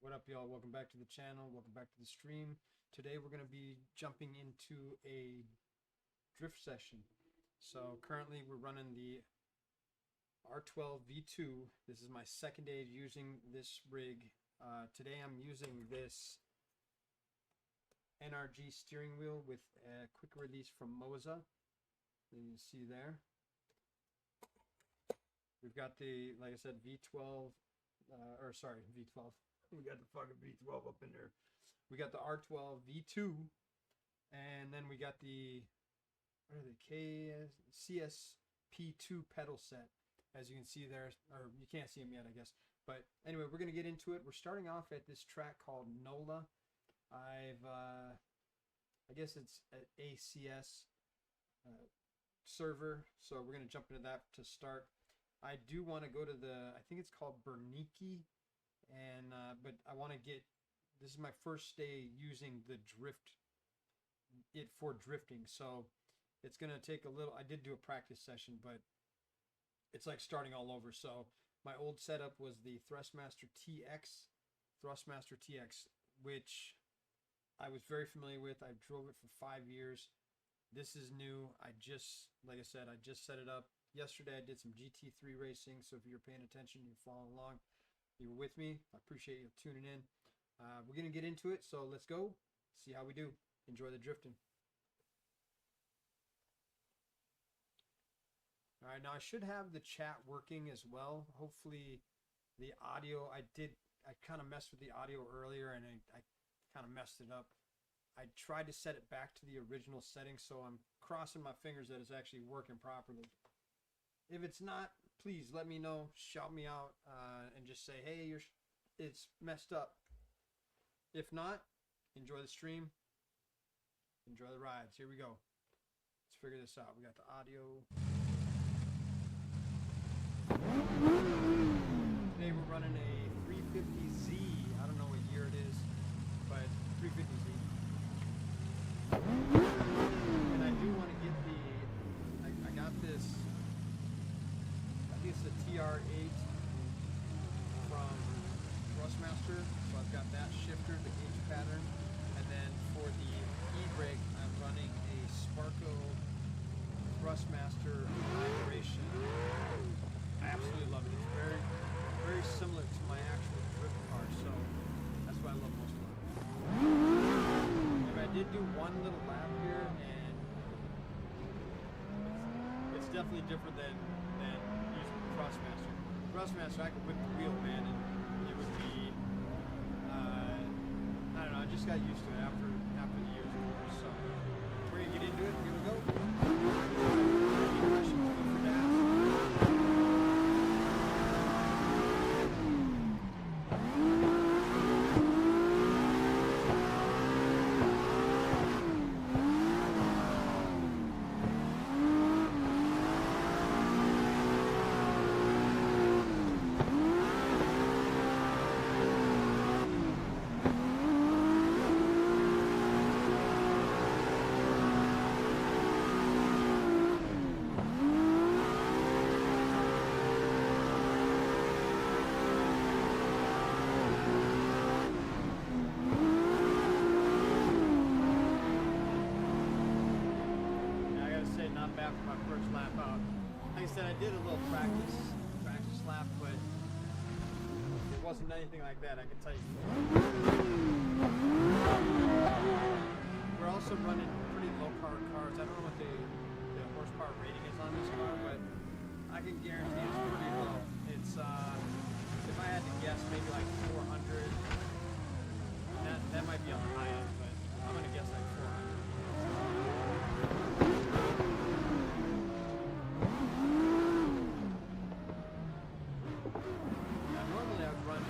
What up, y'all? Welcome back to the channel. Welcome back to the stream. Today we're going to be jumping into a drift session. So currently we're running the R12 V2. This is my second day using this rig. Today I'm using this NRG steering wheel with a quick release from Moza. You can see there. We've got the, like I said, V12, V12. We got the fucking V12 up in there. We got the R12 V2, and then we got the, what are they, CSP2 pedal set, as you can see there, or you can't see them yet, I guess. But anyway, we're gonna get into it. We're starting off at this track called Nola. I guess it's an ACS server, so we're gonna jump into that to start. I do want to go to the, I think it's called Berniki. And but I want to get, this is my first day using the for drifting, so it's gonna take a little. I did do a practice session, but it's like starting all over. So my old setup was the Thrustmaster TX, which I was very familiar with. I drove it for 5 years. This is new. Like I said, I just set it up yesterday. I did some GT3 racing, so if you're paying attention, you're following along, you were with me. I appreciate you tuning in. We're going to get into it, so let's go see how we do. Enjoy the drifting. All right, now I should have the chat working as well. Hopefully the audio, I kind of messed with the audio earlier, and I kind of messed it up. I tried to set it back to the original setting, so I'm crossing my fingers that it's actually working properly. If it's not, please let me know, shout me out, and just say, hey, it's messed up. If not, enjoy the stream, enjoy the rides. Here we go. Let's figure this out. We got the audio. Today we're running a 350Z. I don't know what year it is, but 350Z. And I do want to get I got this, it's a TR8 from Thrustmaster, so I've got that shifter, the gauge pattern, and then for the e-brake, I'm running a Sparco Thrustmaster vibration. I absolutely love it. It's very, very similar to my actual drift car, so that's what I love most about it. Anyway, I did do one little lap here, and it's definitely different than Thrustmaster, I could whip the wheel, man, and it would be, I don't know, I just got used to it after the years or more, so we're going to get into it. Here we go. Any questions, feel free to ask. I did a little practice lap, but it wasn't anything like that, I can tell you. We're also running pretty low power cars. I don't know what the horsepower rating is on this car, but I can guarantee it's pretty low. It's if I had to guess, maybe like 400. That might be on the high end, but I'm gonna guess like 400. Normally I would run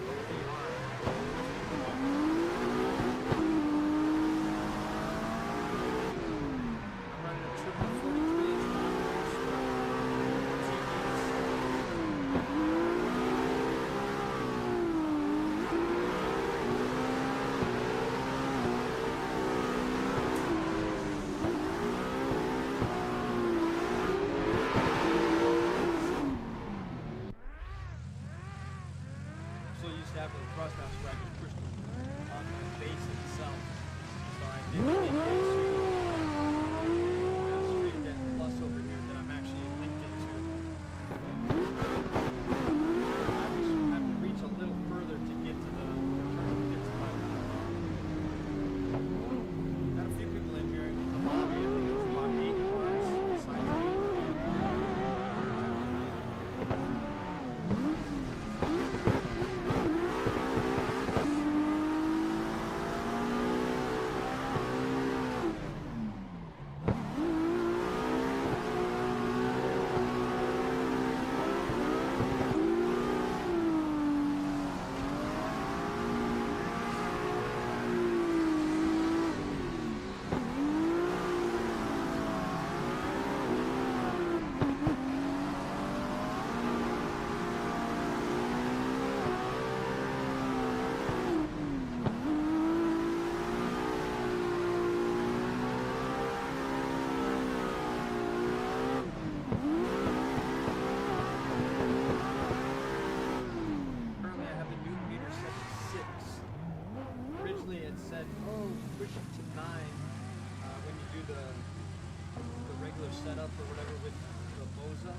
setup or whatever with the Moza.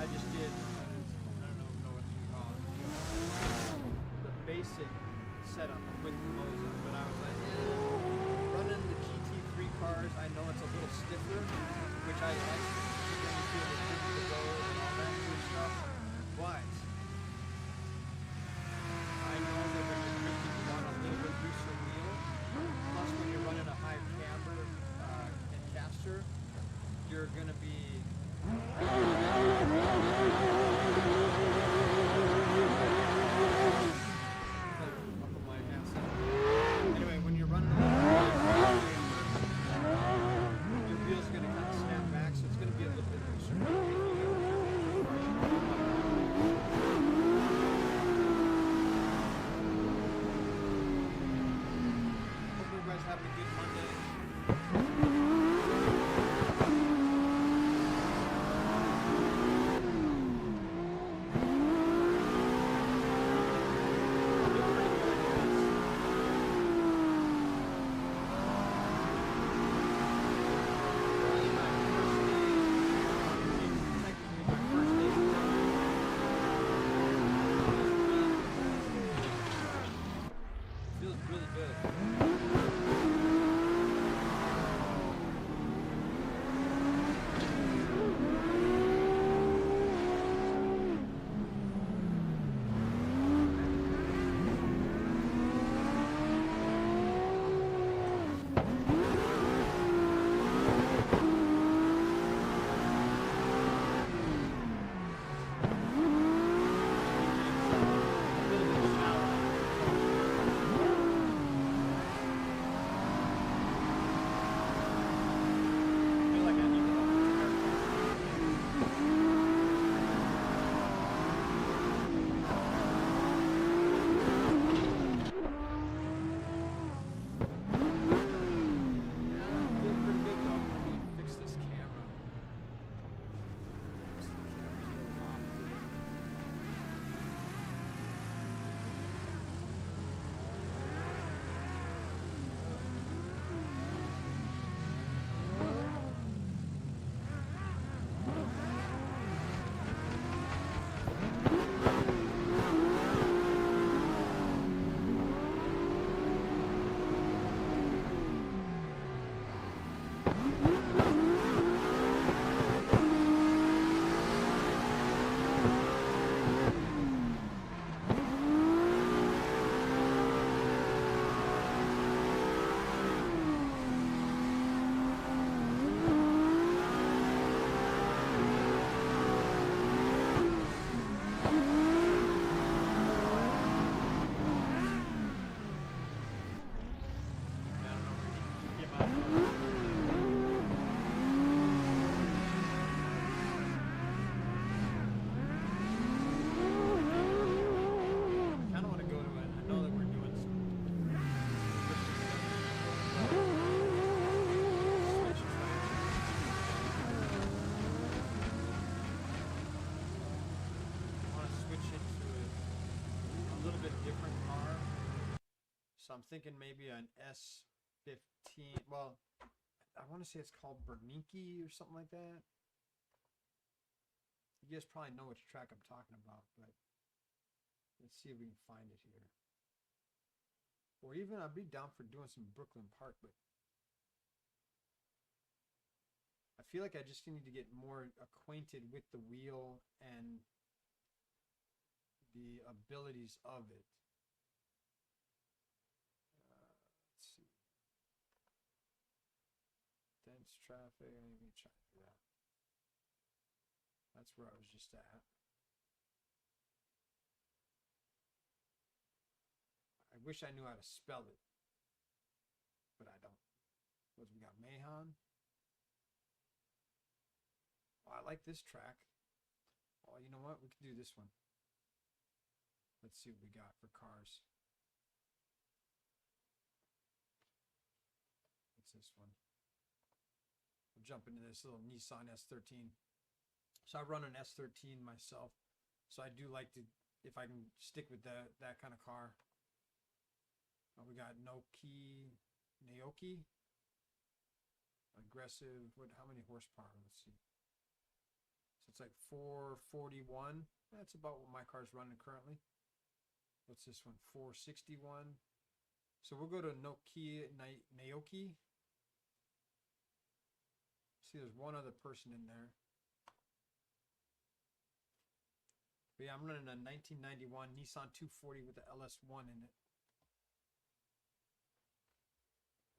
I just did, I don't know what you call it, the basic setup with the Moza, but I was like, running the GT3 cars, I know it's a little stiffer, which I like, then you feel the road and all that good stuff, but I know that when you're drifting, you want a little bit looser wheel, plus when you're running a high camber and caster, you're going to be anyway, when you're running your wheel's going to kind of snap back, so it's going to be a little bit looser. Hope everybody's having a good Monday. Feels really good. So I'm thinking maybe an S15. Well, I want to say it's called Bernanke or something like that. You guys probably know which track I'm talking about, but let's see if we can find it here. Or even I'd be down for doing some Brooklyn Park, but I feel like I just need to get more acquainted with the wheel and the abilities of it. Let's see. Dense traffic. Let me try to do that. That's where I was just at. I wish I knew how to spell it, but I don't. What we got? Mahon. Oh, I like this track. Oh, you know what? We can do this one. Let's see what we got for cars. What's this one? We'll jump into this little Nissan S13. So I run an S13 myself. So I do like to, if I can stick with that kind of car. We got Naoki, a aggressive. How many horsepower? Let's see. So it's like 441. That's about what my car's running currently. What's this one? 461. So we'll go to Naoki. See, there's one other person in there. But yeah, I'm running a 1991 Nissan 240 with the LS1 in it.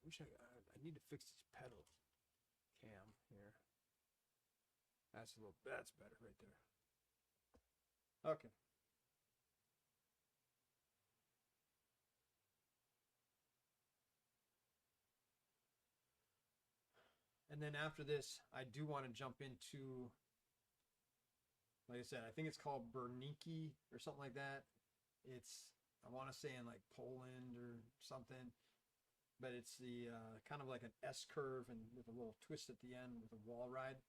I need to fix this pedal cam here. That's better right there. Okay. And then after this, I do want to jump into, like I said, I think it's called Berniki or something like that. It's, I want to say in like Poland or something, but it's the kind of like an S curve and with a little twist at the end with a wall ride.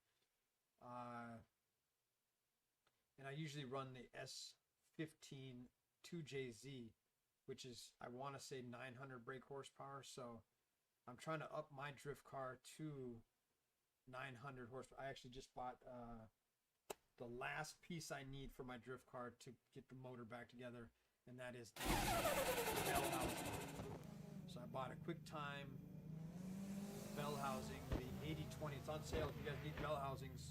And I usually run the S15 2JZ, which is, I want to say 900 brake horsepower. So I'm trying to up my drift car to 900 horsepower. I actually just bought the last piece I need for my drift car to get the motor back together, and that is the bell housing. So I bought a QuickTime bell housing, the 8020. It's on sale if you guys need bell housings.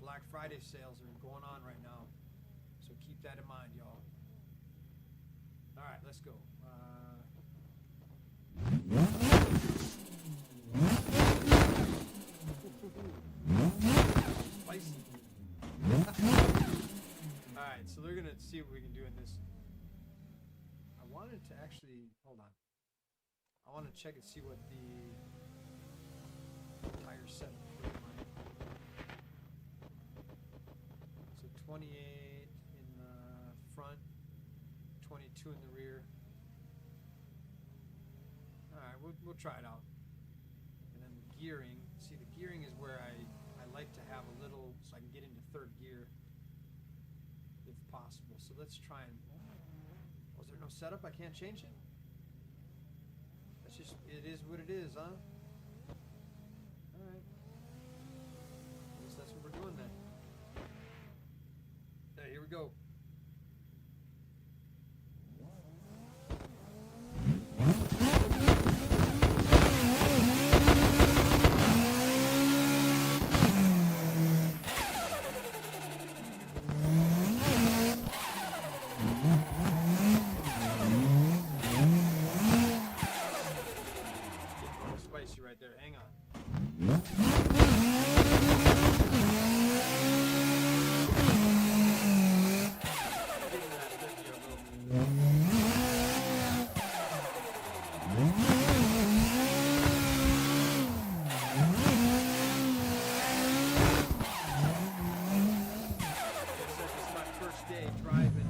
Black Friday sales are going on right now, so keep that in mind, y'all. All right, let's go. Spicy. Alright, so they're gonna see what we can do in this. I wanted to actually hold on. I want to check and see what the tire setup is. So 28 in the front, 22 in the rear. Alright, we'll try it out. And then the gearing. See, the gearing is where I like to have a little, so I can get into third gear if possible. So let's try and, was there no setup? I can't change it? That's just, it is what it is, huh? Alright. I guess that's what we're doing then. Hey, here we go. Right there, hang on. This is my first day driving.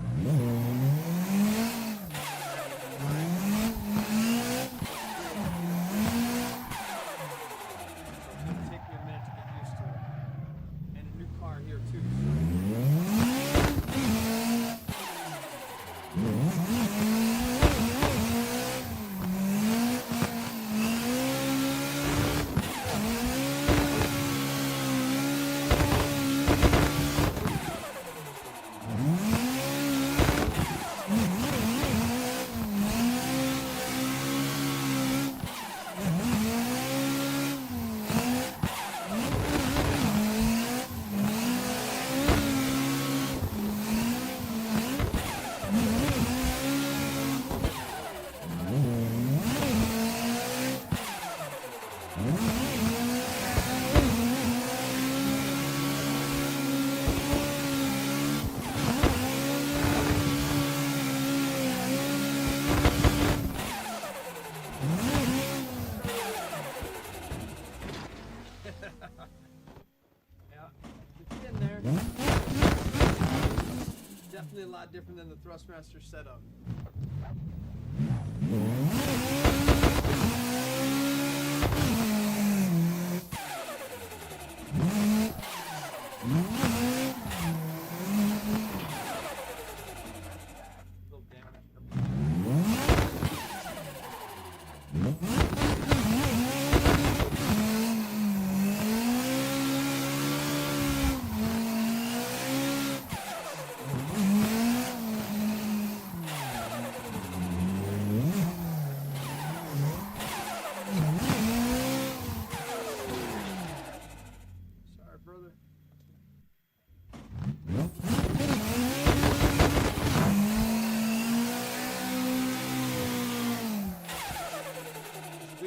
Definitely a lot different than the Thrustmaster setup. Little damage.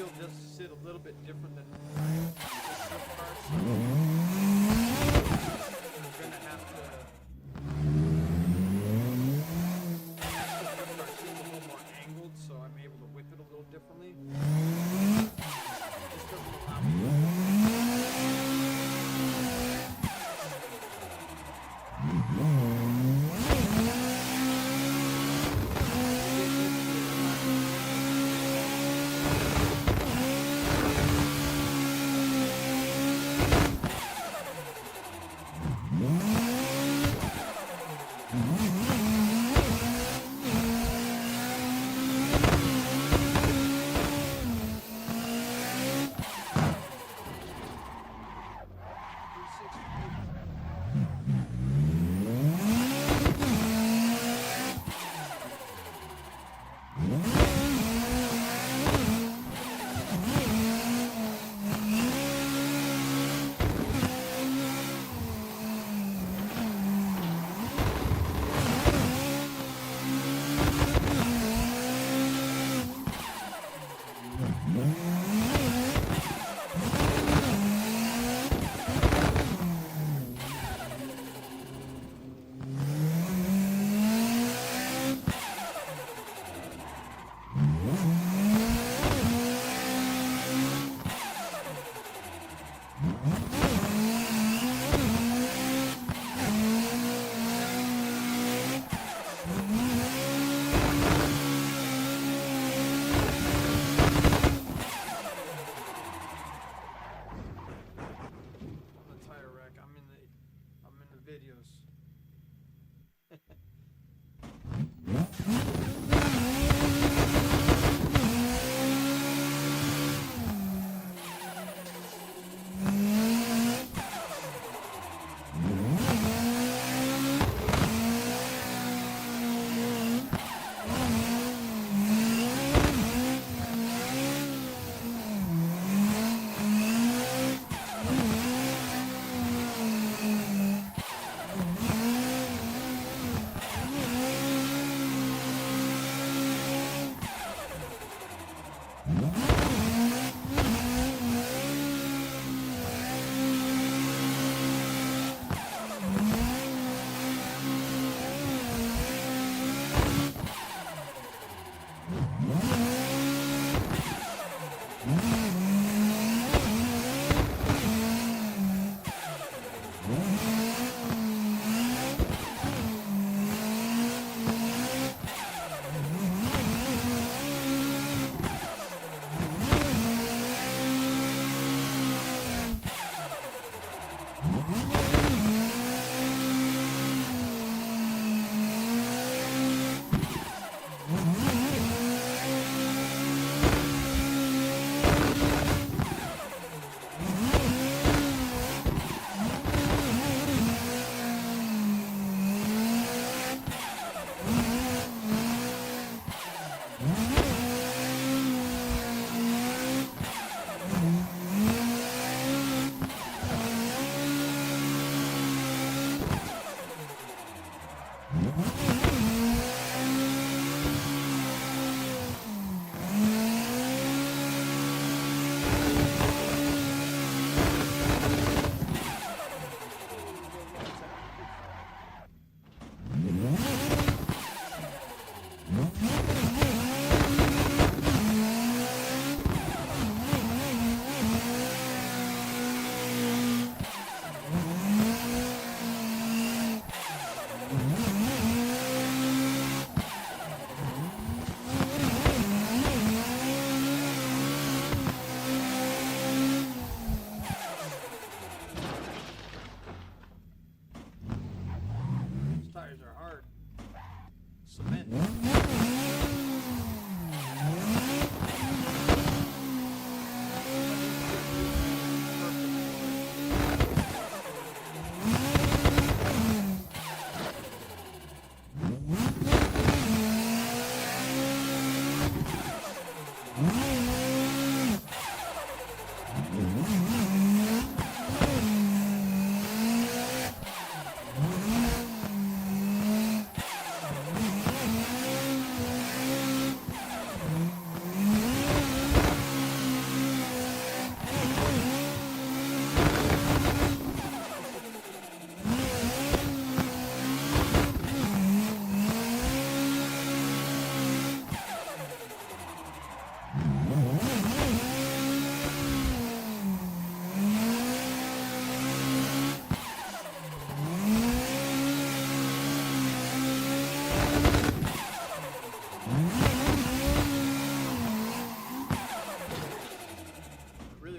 wheel does sit a little bit different than this Swift car, so I'm gonna have to. The Swift car seems a little more angled, so I'm able to whip it a little differently. This doesn't allow me to.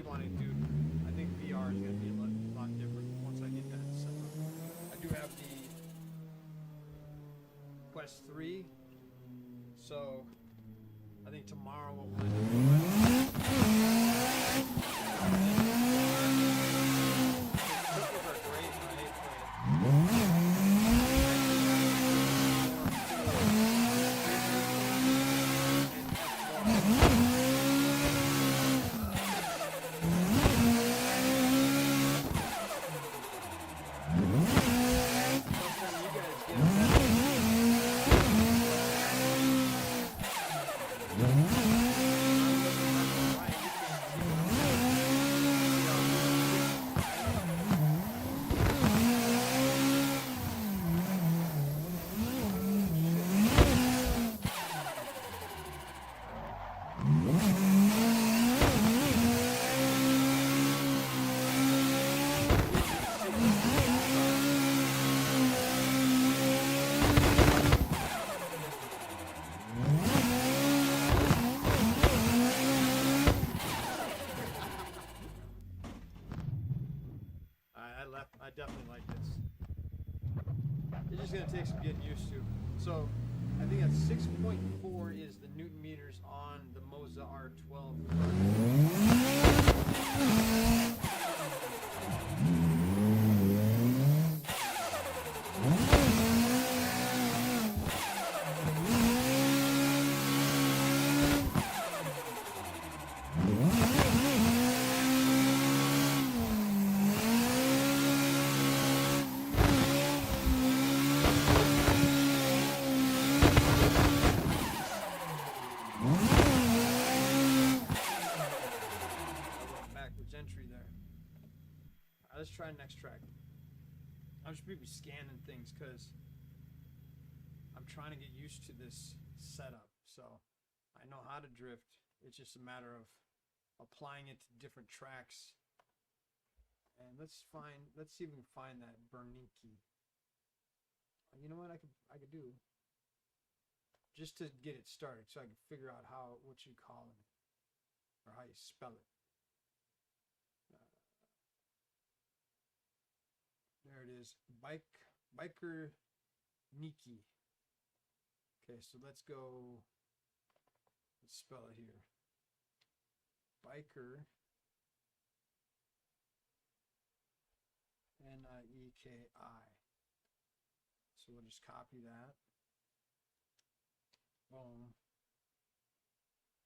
want to do, I think VR is going to be a lot different once I get that set up. I do have the Quest 3, so I think tomorrow what we'll do. Triples are great, I hate playing. I definitely like this. It's just going to take some getting used to. So, I think that's 6.4 is the Newton meters on the Moza R12. Let's try next track. I'm just maybe scanning things because I'm trying to get used to this setup. So I know how to drift. It's just a matter of applying it to different tracks. And let's see if we can find that Bernanke. You know what I could do? Just to get it started so I can figure out what you call it or how you spell it. There it is, Biker Niki. Okay, so let's spell it here. Biker, N-I-E-K-I. So we'll just copy that. Boom.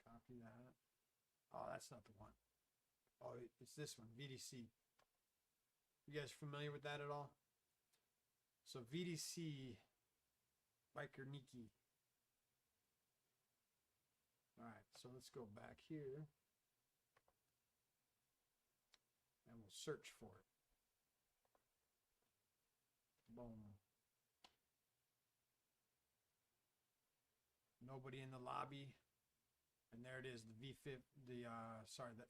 Copy that. Oh, that's not the one. Oh, it's this one, VDC. You guys familiar with that at all? So VDC, Biker Niki. All right, so let's go back here and we'll search for it. Boom. Nobody in the lobby, and there it is, the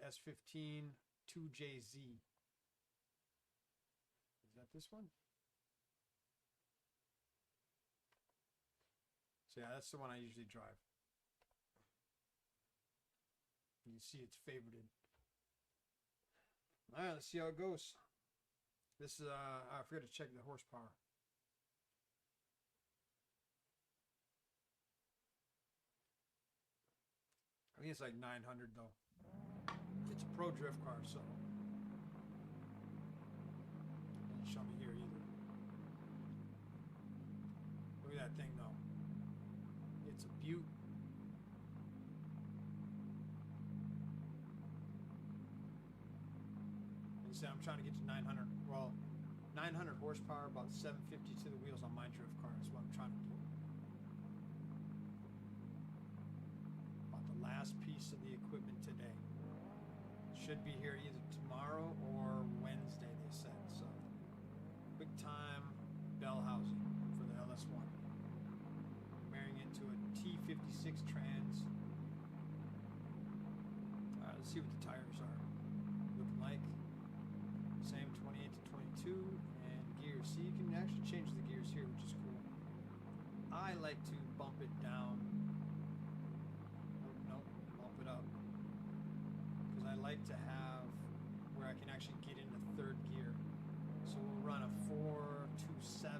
S15 2JZ. Is that this one? So yeah, that's the one I usually drive. You see it's favorited. All right, let's see how it goes. This is I forgot to check the horsepower. I think it's like 900 though. It's a pro drift car, so it doesn't show me here either. Look at that thing though. It's a beaut. And so I'm trying to get to 900. Well, 900 horsepower, about 750 to the wheels on my drift car is what I'm trying to do. Last piece of the equipment today. Should be here either tomorrow or Wednesday, they said. So, quick time bell housing for the LS1. Marrying it to a T56 trans. Alright, let's see what the tires are looking like. Same 28 to 22 and gears. See, you can actually change the gears here, which is cool. I like to bump it down. Up, because I like to have where I can actually get into third gear. So we'll run a 427.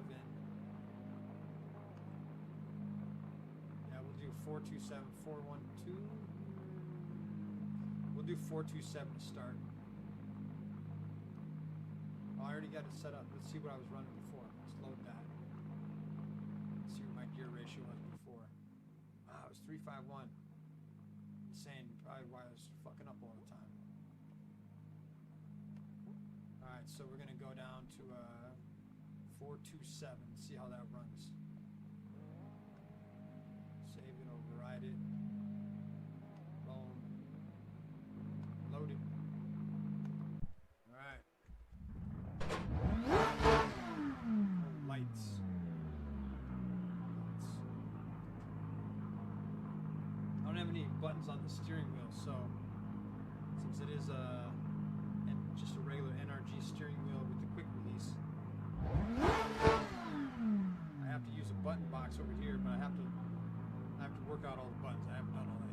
Yeah, we'll do 427, 412. We'll do 427 to start. Oh, I already got it set up. Let's see what I was running before. Let's load that. Let's see what my gear ratio was before. Ah, it was 351. Insane. Probably why I was fucking up all the time. Alright, so we're going to go down to 427. See how that runs. Save it, override it. Boom. Load it. Alright. Lights. I don't have any buttons on the steering wheel, so since it is just a regular NRG steering wheel with the quick release, I have to use a button box over here, but I have to work out all the buttons. I haven't done all that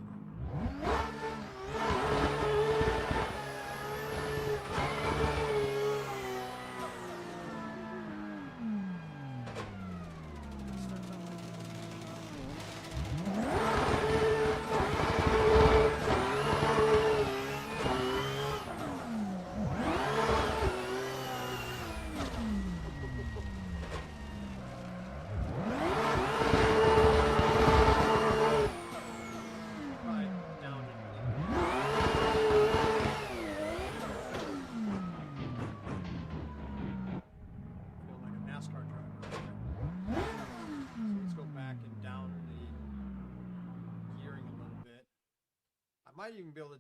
might even be able to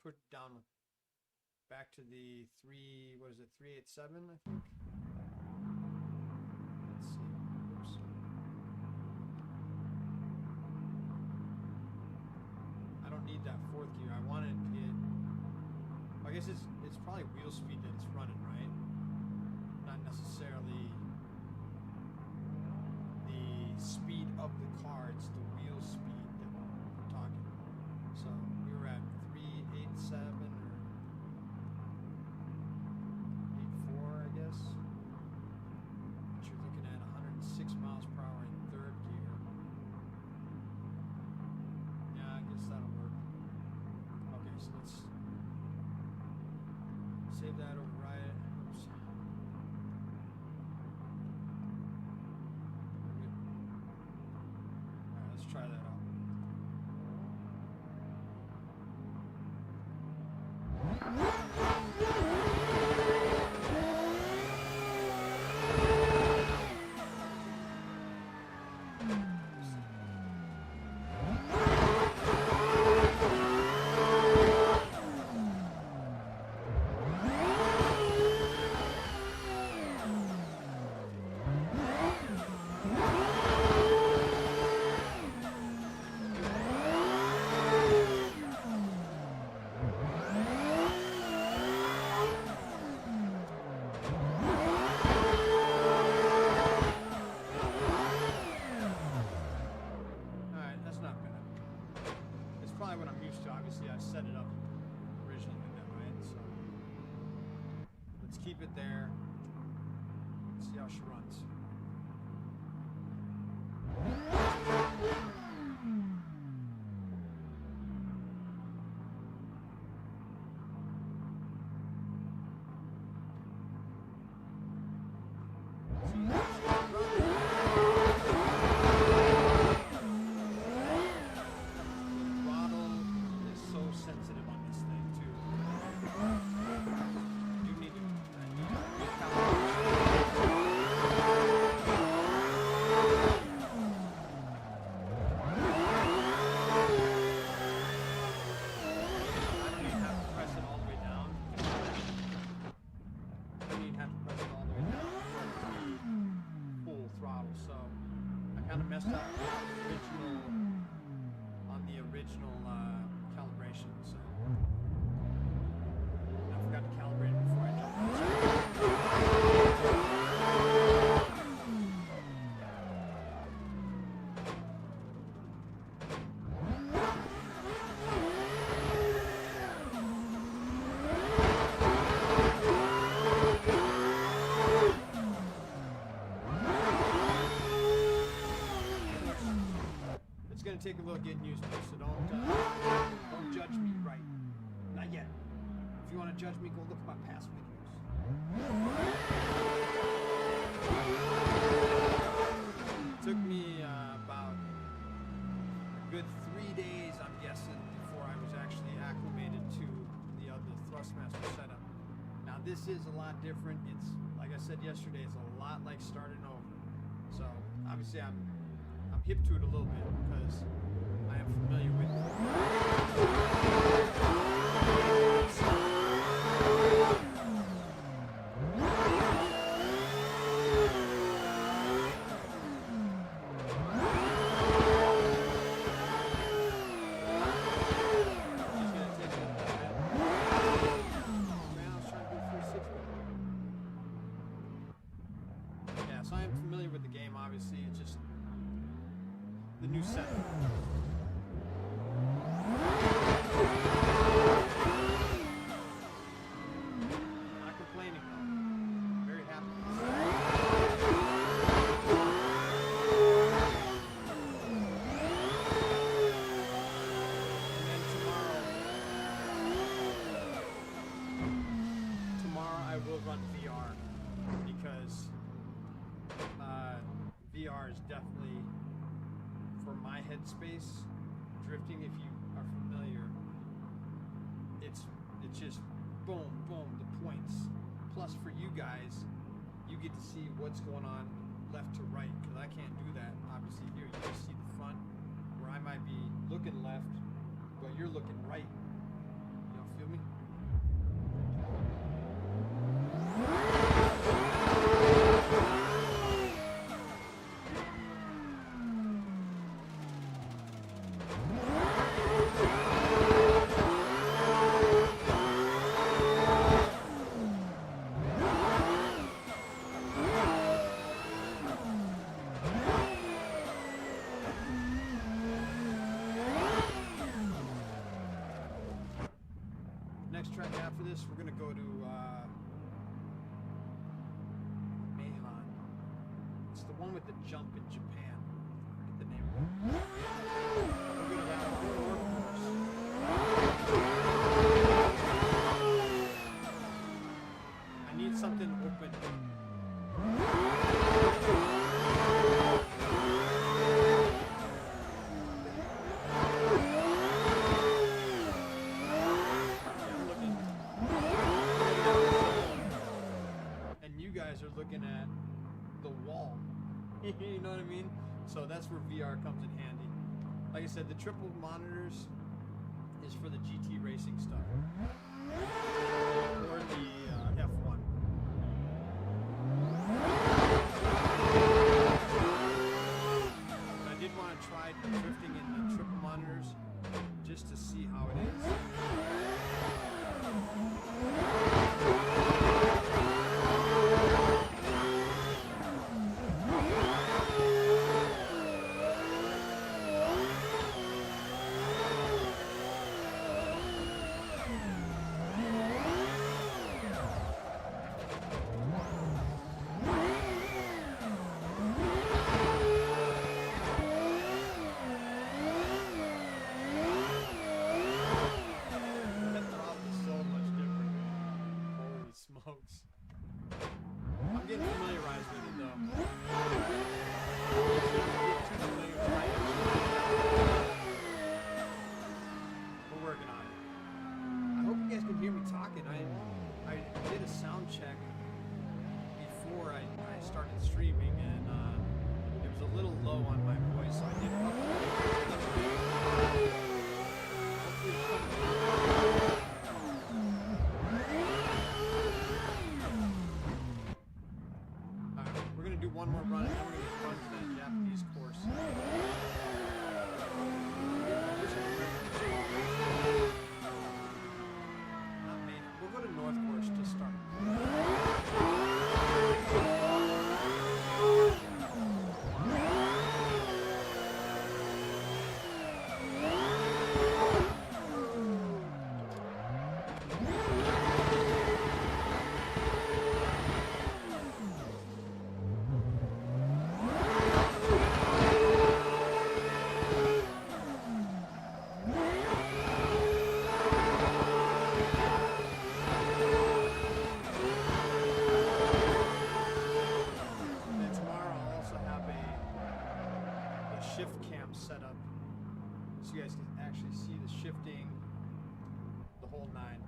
put down back to the 387, I think. Let's see. Oops. I don't need that fourth gear. I wanted to get, I guess it's probably wheel speed that it's running, right? Not necessarily the speed of the car, it's the wheel speed that we're talking about. So we were at 387 or 84, I guess. But you're looking at 106 miles per hour in third gear. Yeah, I guess that'll work. Okay, so let's save that, override it. Oops. Alright, let's try that out. Obviously, I set it up originally like that, right? So let's keep it there. See how she runs. Messed up on the original calibration, so I forgot to calibrate it before I jumped. gonna take a little getting used to, so don't judge me, right? Not yet. If you want to judge me, go look at my past videos. It took me about a good 3 days, I'm guessing, before I was actually acclimated to the Thrustmaster setup. Now this is a lot different. It's, like I said yesterday, it's a lot like starting over. So obviously I'm hip to it a little bit because I am familiar with it. So I am familiar with the game, obviously. It's just the new setup. Not complaining though. Very happy. And then tomorrow I will run VR because VR is definitely, for my headspace, drifting, if you are familiar, it's just boom, boom, the points. Plus for you guys, you get to see what's going on left to right, because I can't do that. Obviously here, you just see the front, where I might be looking left, but you're looking right. You don't feel me? Next track after this, we're gonna go to Mahon. It's the one with the jump in Japan. I forget the name of it. We're gonna have a road course. I need something open. Are looking at the wall. You know what I mean? So that's where VR comes in handy. Like I said, the triple monitors is for the GT racing stuff or the F1. But I did want to try drifting in the triple monitors just to see how it is. I'm getting familiarized with it though. We're working on it. I hope you guys can hear me talking. I did a sound check before I started streaming, and it was a little low on my voice, so I did We're going to do one more run, and then we're going to run to that Japanese course. Not main. We'll go to North Course to start.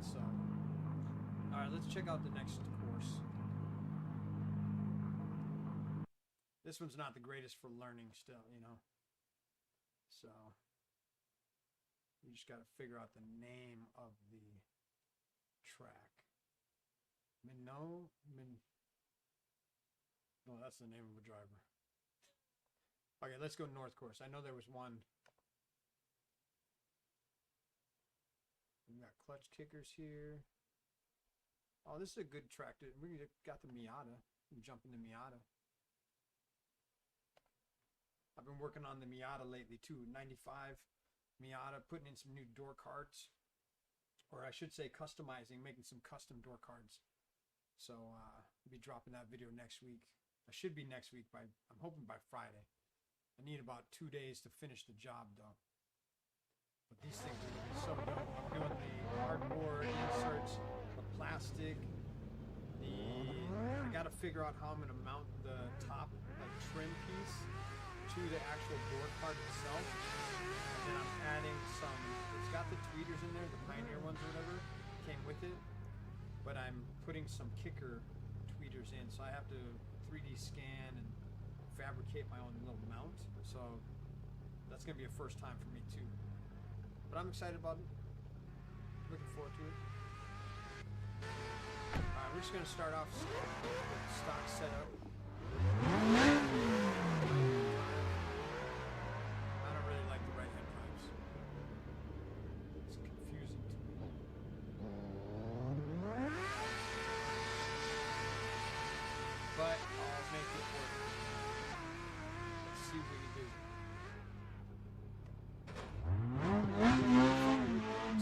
So, all right, let's check out the next course. This one's not the greatest for learning still, you know. So, you just got to figure out the name of the track. No, that's the name of a driver. Okay, let's go north course. I know there was one. We got clutch kickers here. Oh, this is a good track. We got the Miata. We can jump into Miata. I've been working on the Miata lately too. 95 Miata, putting in some new door cards. Or I should say customizing, making some custom door cards. So I'll be dropping that video next week. I should be next week I'm hoping by Friday. I need about 2 days to finish the job though. But these things are gonna be so dope. I'm doing the cardboard inserts, the plastic, I gotta figure out how I'm gonna mount the top like trim piece to the actual door card itself. And then I'm adding some, it's got the tweeters in there, the Pioneer ones or whatever, came with it. But I'm putting some kicker tweeters in, so I have to 3D scan and fabricate my own little mount. So that's gonna be a first time for me too. But I'm excited about it. Looking forward to it. Alright, we're just gonna start off with stock setup. I don't really like the right hand drives. It's confusing to me. But I'll make it work. Let's see what we can do.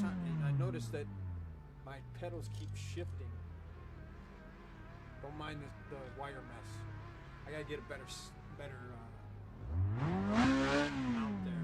And I noticed that my pedals keep shifting. Don't mind the wire mess. I gotta get a better mount there.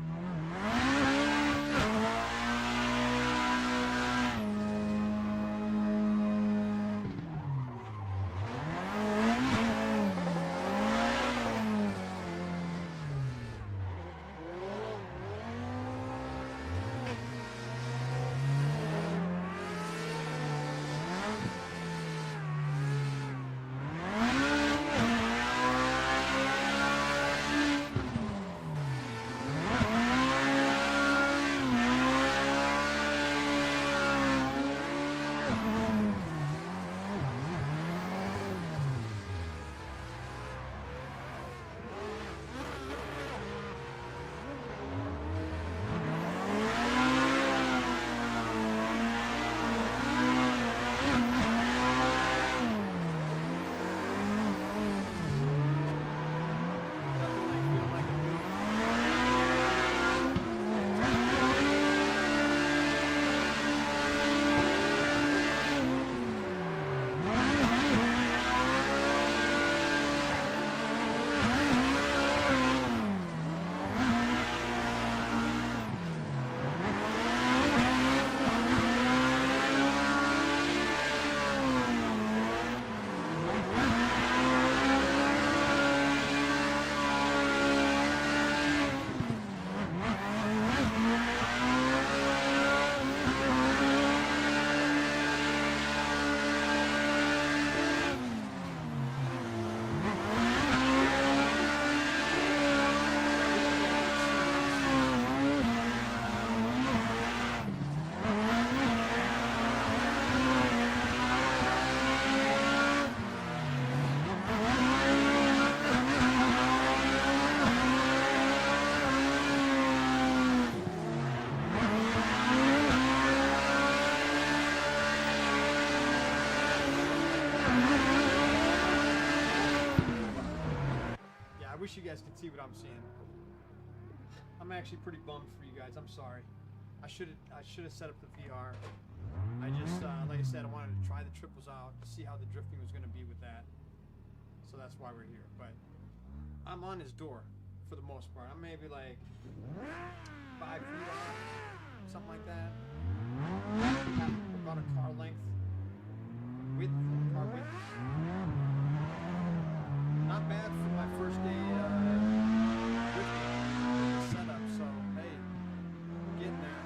wish you guys could see what I'm seeing. I'm actually pretty bummed for you guys. I'm sorry. I should have set up the VR. I just, like I said, I wanted to try the triples out, see how the drifting was going to be with that. So that's why we're here. But I'm on his door for the most part. I'm maybe like 5 feet off, something like that. About a car length. Car width. Not bad for my first day drifting setup. So hey, I'm getting there.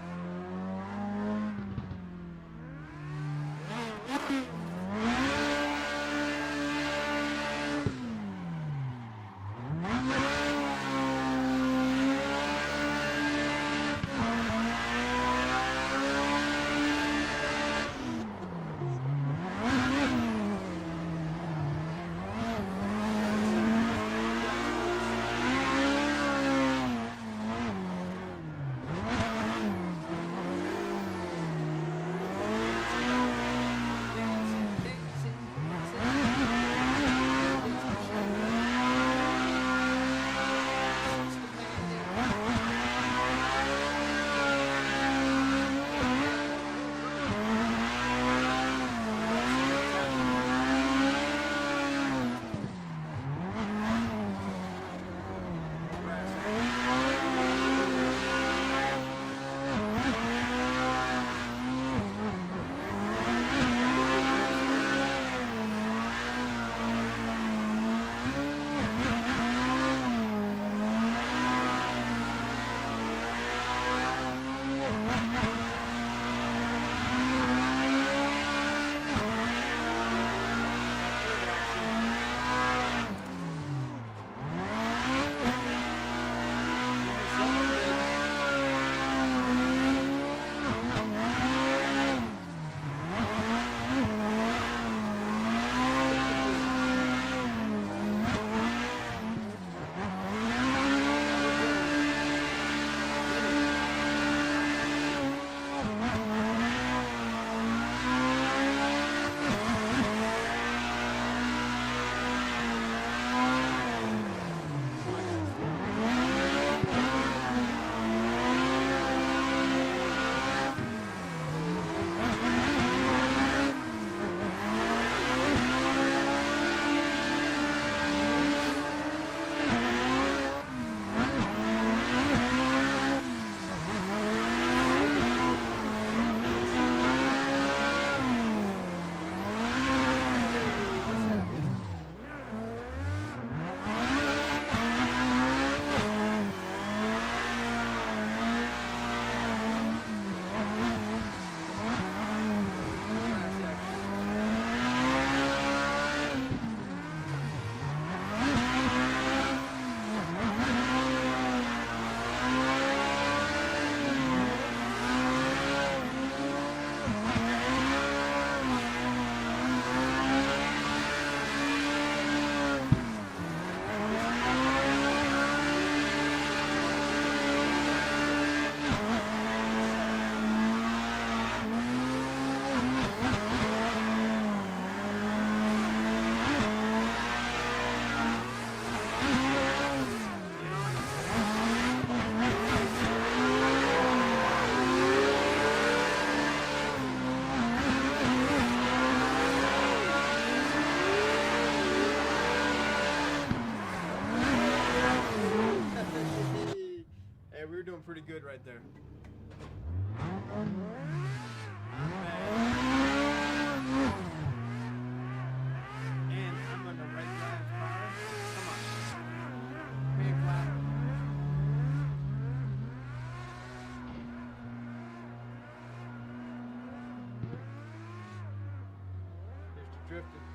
pretty good right there. And I'm on the right drive car. Come on. Man, clap. There's the drifting.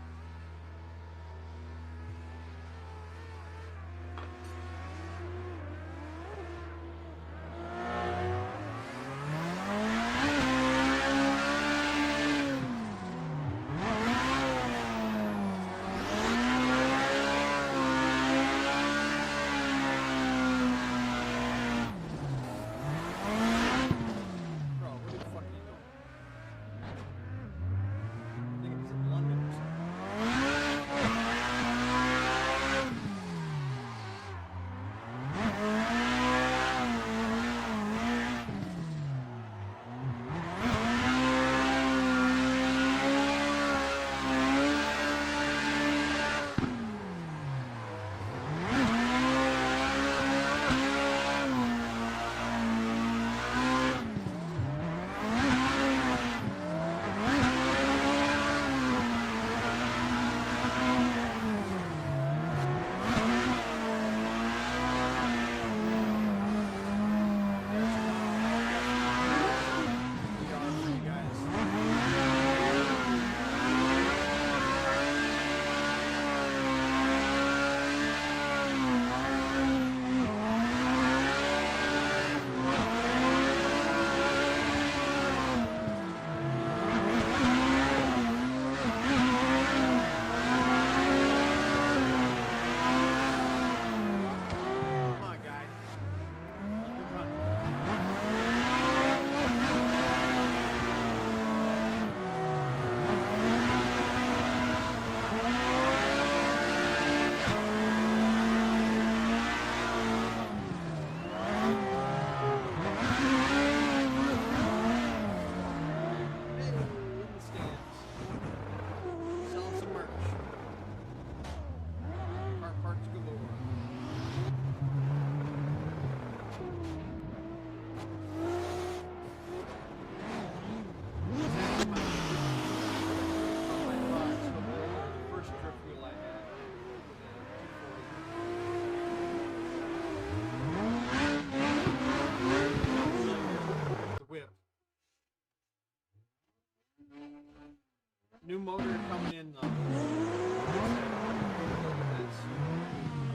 New motor coming in. I was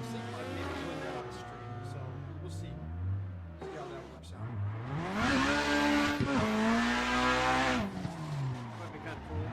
thinking about maybe doing that on the stream, so we'll see. See how that works out. Might be kind of cool.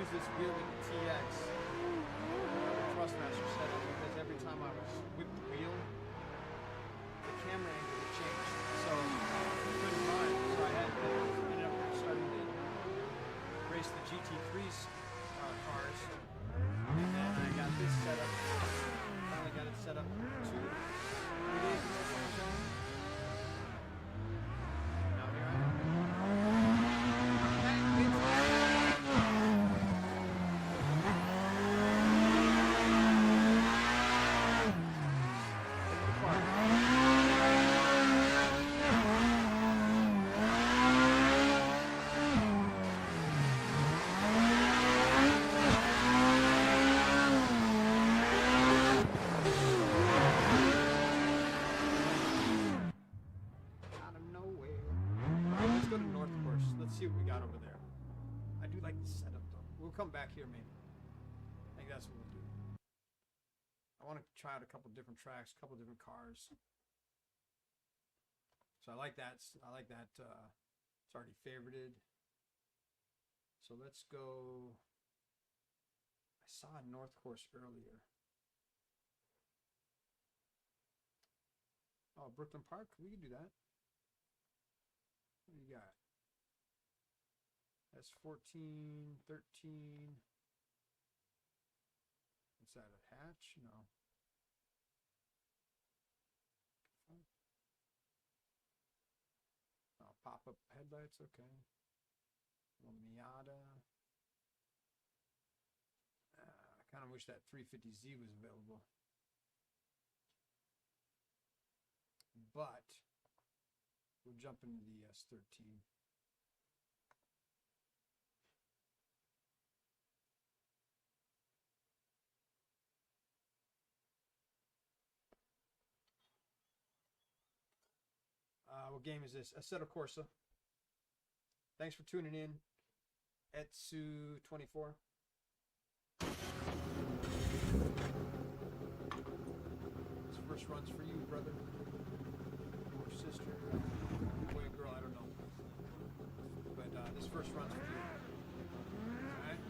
This wheel with the TX Thrustmaster setup because every time I was whip the wheel, the camera angle would change. So I couldn't run. So I ended up starting to race the GT3's cars, and then I got this set up. Finally got it set up 2-3 days ago. Now here I am. Park. like the setup though. We'll come back here maybe. I think that's what we'll do. I want to try out a couple different tracks, a couple different cars. So I like that. I like that. It's already favorited. So let's go. I saw a North Course earlier. Oh, Brooklyn Park. We can do that. What do you got? That's 14, 13. What's that, a hatch? No. Oh, pop-up headlights, okay. Little Miata. I kind of wish that 350Z was available. But we'll jump into the S13. What game is this? Assetto Corsa. Thanks for tuning in. Etsu24. This first run's for you, brother. Or sister. Boy or girl, I don't know. But this first run's for you. Alright?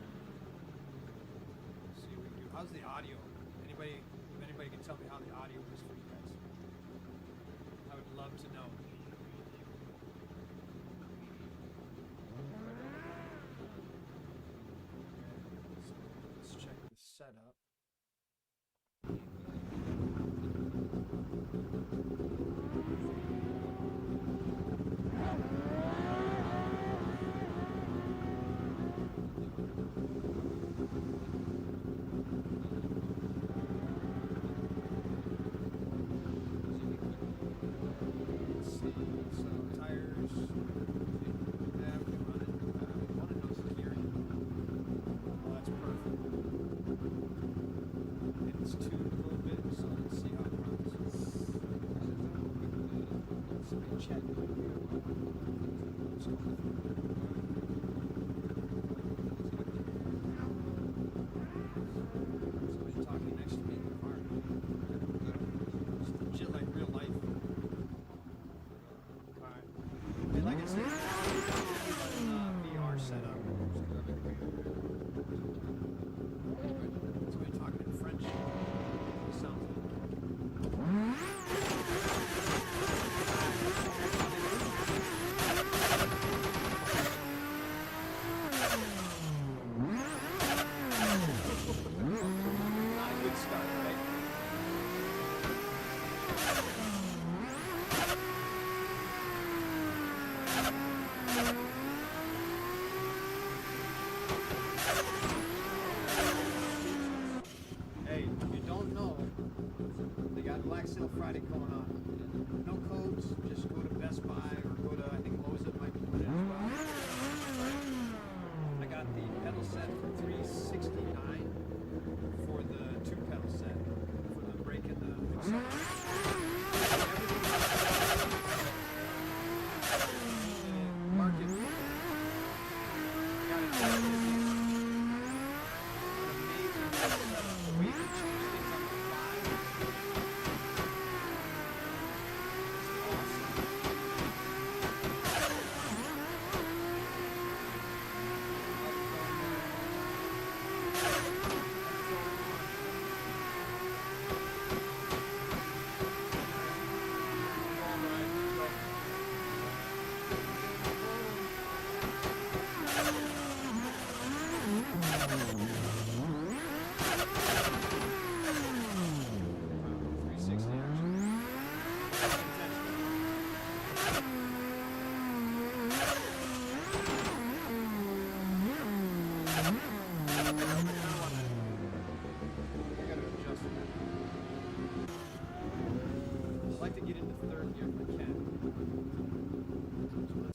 Let's see what we can do. How's the audio? Anybody, if anybody can tell me how the audio is for you guys. I would love to know. Let's check the setup. Friday going on. No codes, just go to Best Buy or go to, I think Moza might be doing it as well. I got the pedal set for $369 for the 2 pedal set for the brake and the accelerator. Market. Got it. Amazing setup. The way you can change things on the fly.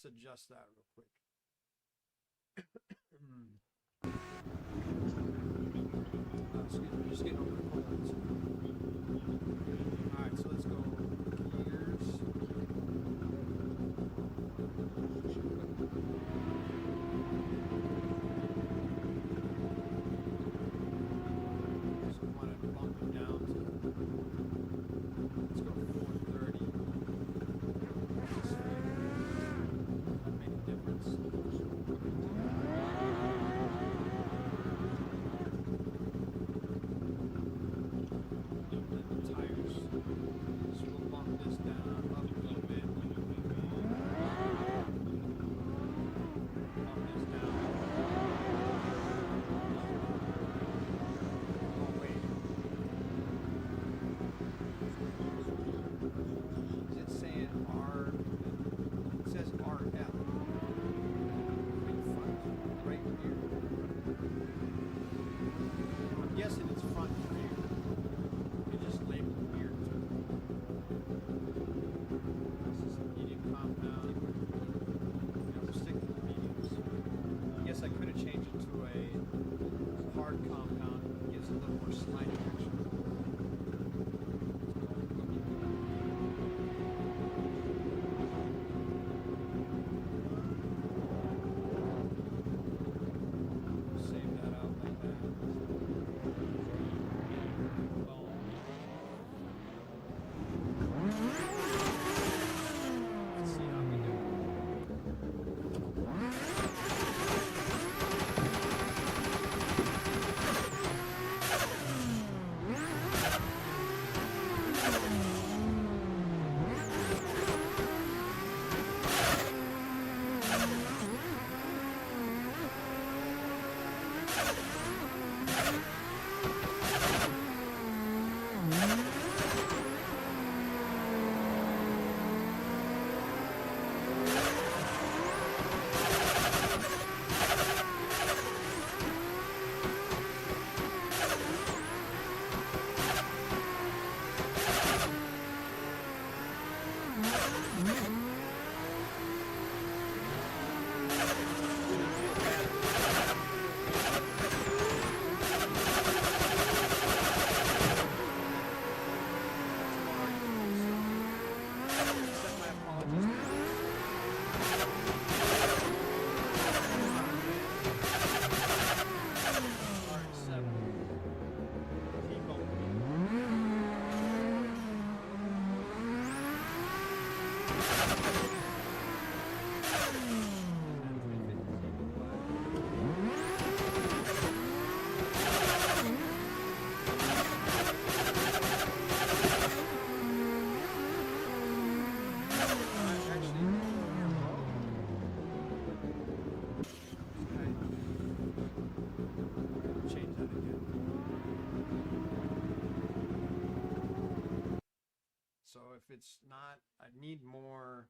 Adjust that real quick. Excuse me, just getting over the cold. Alright, so let's go gears. hard compound gives a little more sliding action. Save that out like that. Boom. Let's see how we do. So if it's not, I need more,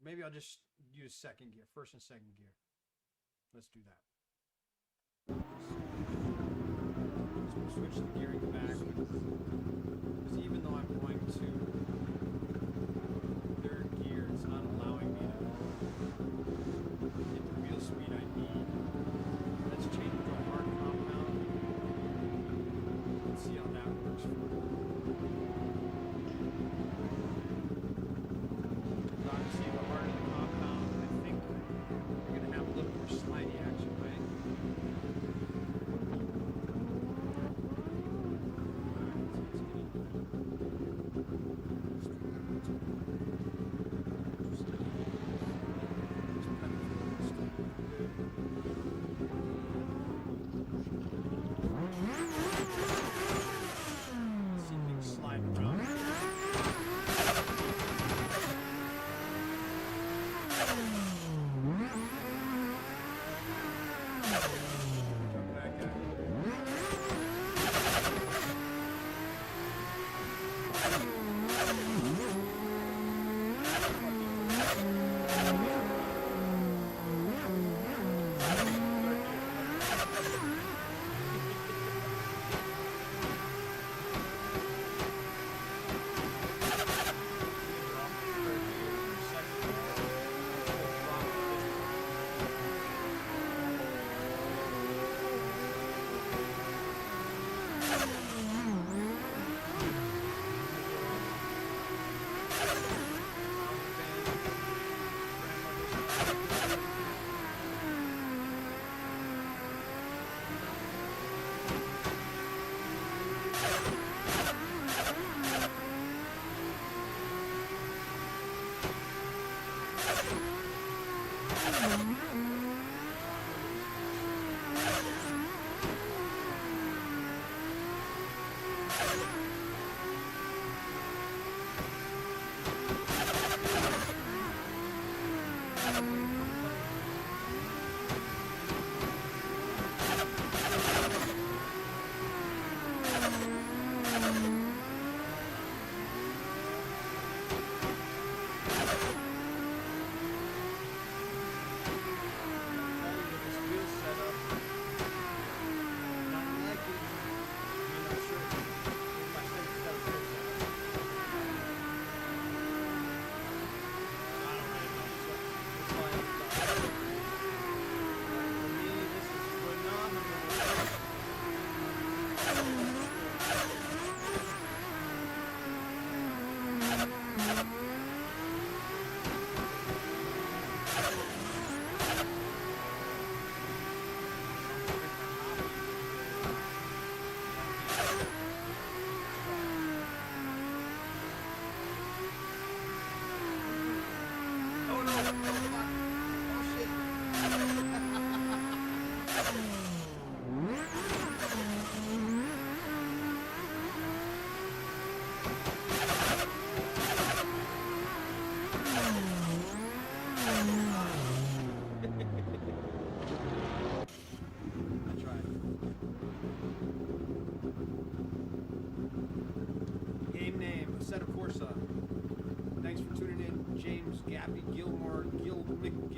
maybe I'll just use second gear, first and second gear. Let's do that. So we'll switch the gearing back, because even though I'm going to third gear, it's not allowing me to get the real speed I need. Let's change it to a hard compound. Let's see how that works for me. Obviously, the harder the compound, I think you're going to have a little more slidey action, right? Alright, so let's get it.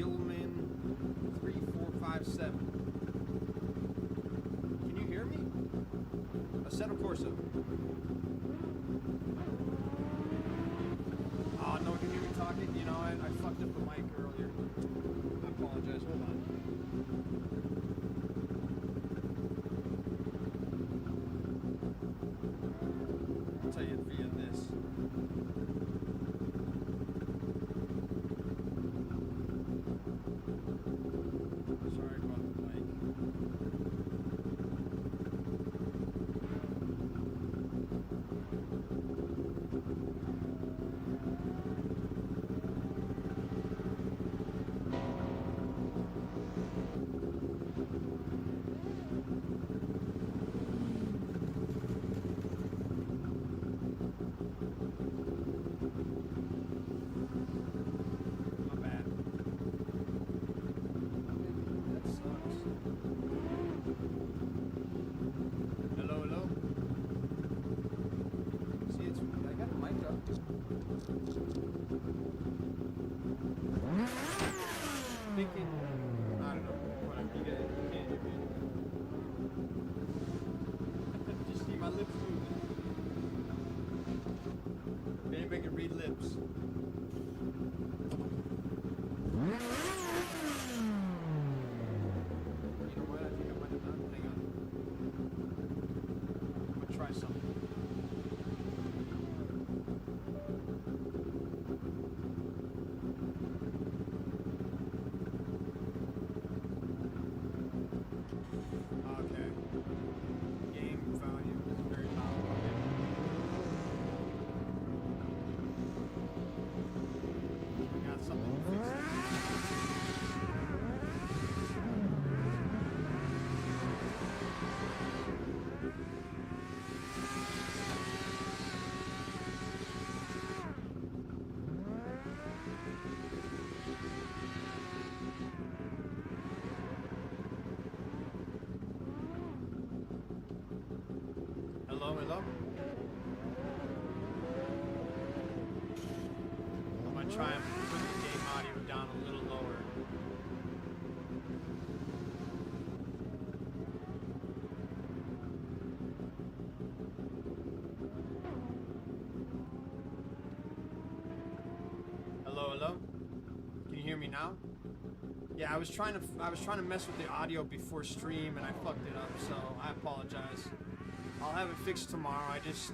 Gilman 3457. Can you hear me? Assetto Corsa. Oh no, can you hear me talking? You know, I fucked up the mic earlier. I apologize. Hold on. I'll tell you via this. Sorry about the mic. My bad. That sucks. Hello, hello. See, it's I got a mic up. Thinking, I don't know. Whatever. You guys can't hear me. Just see my lips moving. If anybody can read lips. You know what? I think I might have done. Hang on. I'm gonna try something. Okay. Game volume is very loud. Okay. We got something to fix. Hello, hello. I'm gonna try and put the game audio down a little lower. Hello, hello. Can you hear me now? Yeah, I was trying to mess with the audio before stream and I fucked it up, so I apologize. I'll have it fixed tomorrow. It is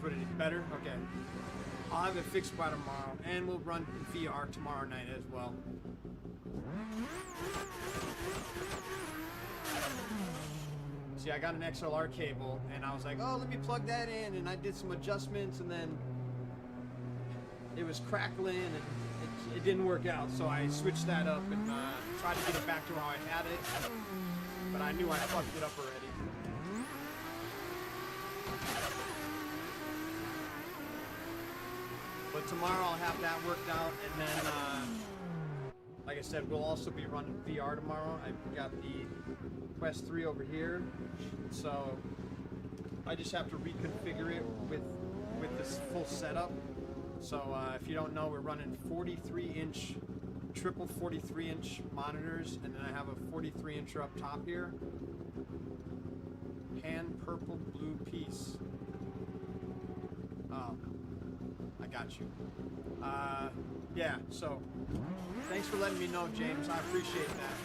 what it is. Better? Okay. I'll have it fixed by tomorrow, and we'll run VR tomorrow night as well. See, I got an XLR cable, and I was like, oh, let me plug that in, and I did some adjustments, and then it was crackling, and it didn't work out, so I switched that up and tried to get it back to how I had it, but I knew I fucked it up already. But tomorrow I'll have that worked out, and then, like I said, we'll also be running VR tomorrow. I've got the Quest 3 over here, so I just have to reconfigure it with this full setup. So if you don't know, we're running 43-inch, triple 43-inch monitors, and then I have a 43-incher up top here. Pan purple blue piece. Oh. I got you. Yeah, so thanks for letting me know, James. I appreciate that.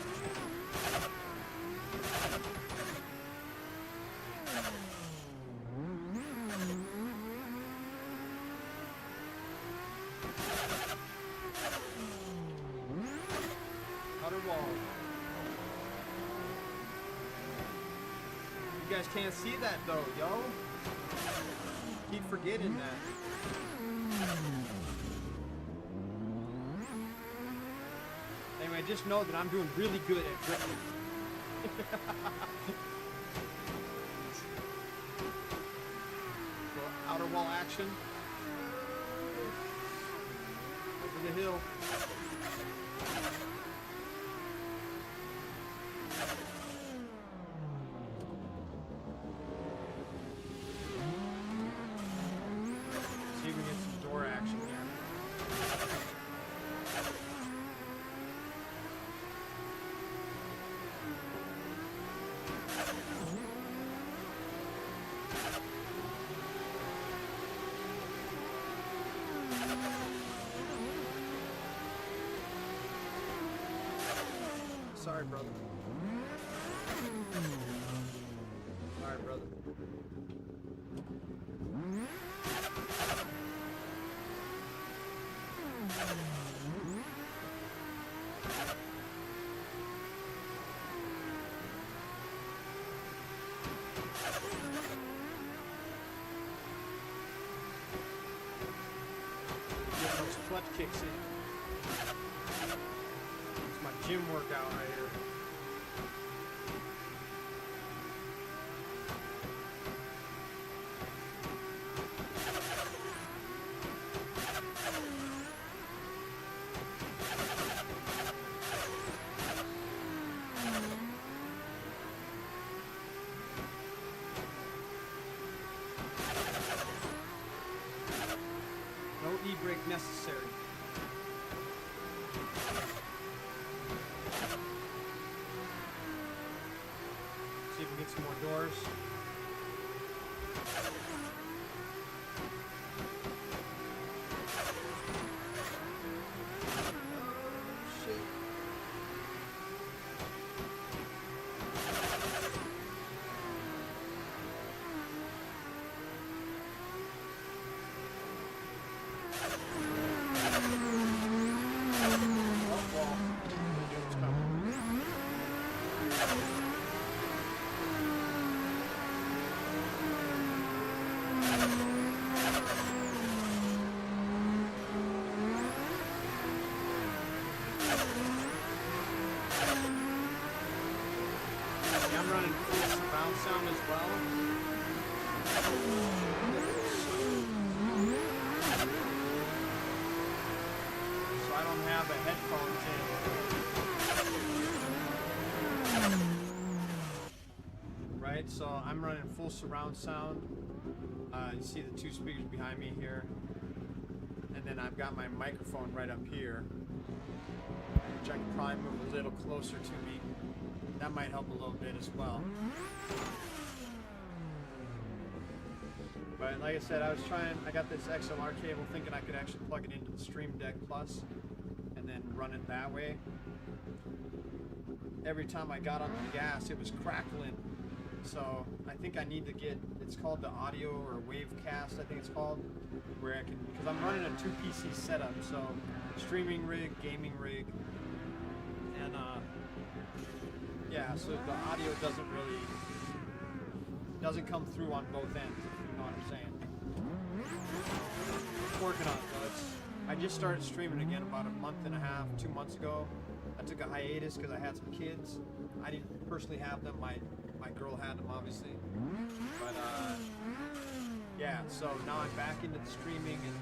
Outer wall. You guys can't see that though, yo. Keep forgetting that. Anyway, just know that I'm doing really good at gripping. So, outer wall action. Over the hill. See if we get some door action here. Sorry, brother. Sorry, brother. Get those clutch kicks in. It's my gym workout right here. No e-brake necessary. See if we can get some more doors. Shit. I'm running full surround sound as well. So I don't have the headphones in. Right, so I'm running full surround sound. You see the two speakers behind me here. And then I've got my microphone right up here, which I can probably move a little closer to me. That might help a little bit as well. But like I said, I got this XLR cable thinking I could actually plug it into the Stream Deck Plus and then run it that way. Every time I got on the gas, it was crackling. So I think I need to get, it's called the audio or Wavecast, I think it's called, where I can, because I'm running a 2 PC setup, so streaming rig, gaming rig, and yeah, so the audio doesn't come through on both ends, if you know what I'm saying. Working on it though. I just started streaming again about a month and a half, 2 months ago. I took a hiatus because I had some kids. I didn't personally have them. My girl had them, obviously. But yeah, so now I'm back into the streaming and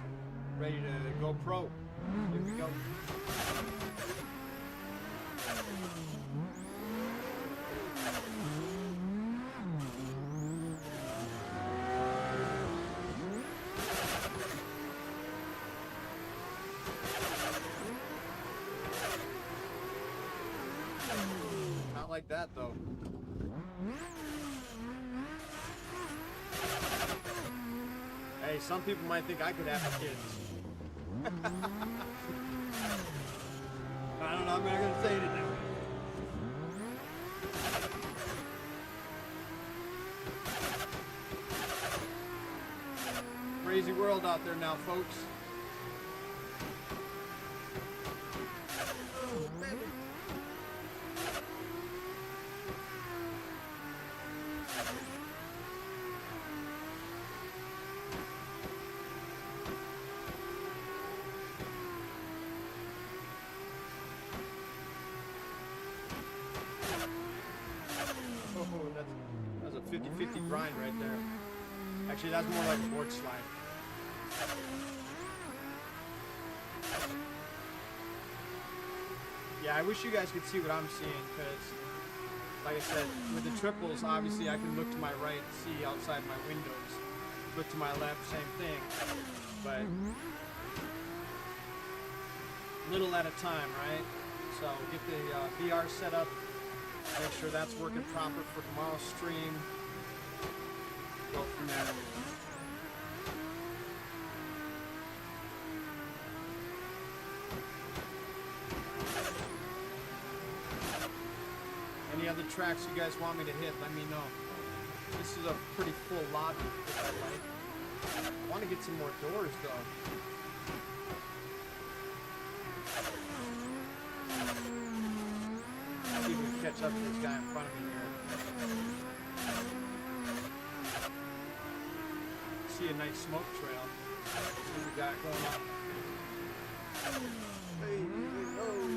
ready to go pro. Here we go. Not like that though. Hey, some people might think I could have kids. I don't know, I'm not gonna say it now. Crazy world out there now, folks. That's a 50-50 grind right there. Actually, that's more like a board slide. Yeah, I wish you guys could see what I'm seeing, because, like I said, with the triples, obviously I can look to my right and see outside my windows. Look to my left, same thing. But little at a time, right? So get the VR set up. Make sure that's working proper for tomorrow's stream. Go from there. Any other tracks you guys want me to hit, let me know. This is a pretty full lobby, which I like. I want to get some more doors, though. See if we can catch up to this guy in front of me here. See a nice smoke trail. See what we got going on. Hey, oh.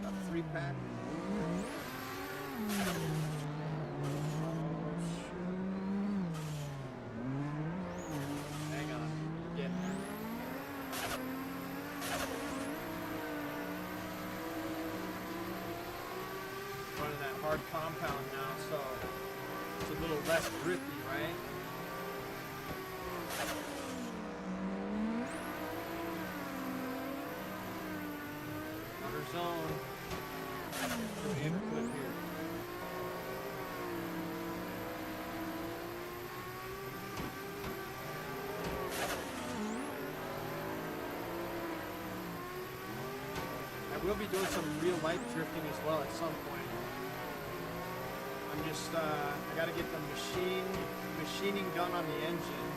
Got a 3-pack. Hang on, getting there. Running that hard compound now, so it's a little less grippy, right? Another zone. Clip here. I will be doing some real life drifting as well at some point. I'm just, I gotta get the machining done on the engine,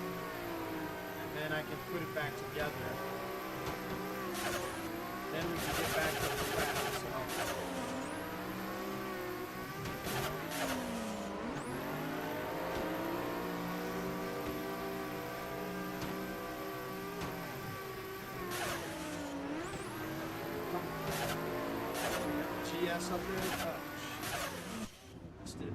and then I can put it back together. Then we can get back to the track, so. GS up there? Oh, shit. Missed it.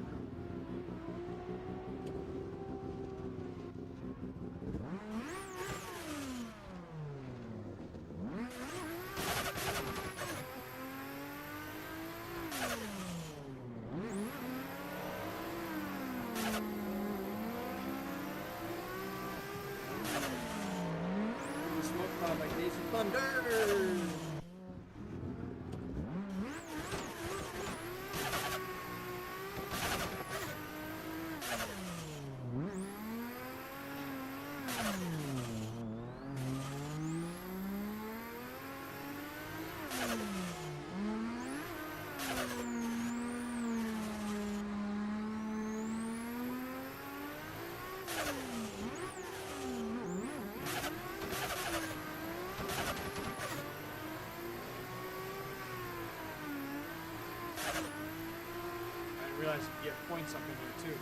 Smoke cloud like days of thunder. I realize you can get points up in here too.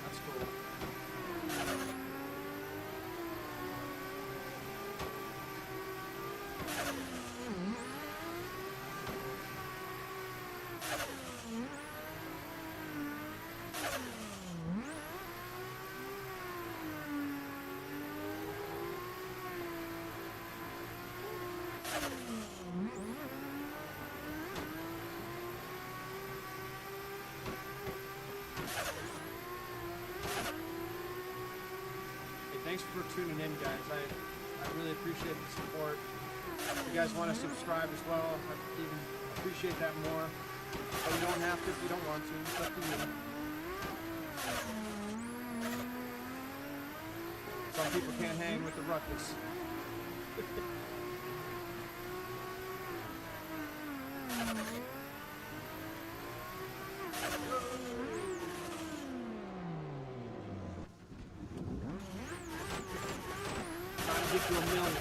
That's cool. Thanks for tuning in, guys. I really appreciate the support. If you guys want to subscribe as well, I'd even appreciate that more. But you don't have to if you don't want to. It's up to you. Some people can't hang with the ruckus. Get to a million.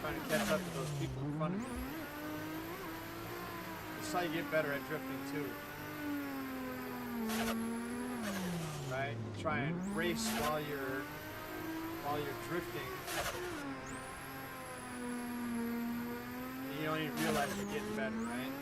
Trying to catch up to those people in front of me. This is how you get better at drifting too. Right? try and race while you're drifting. You don't even realize you're getting better, right?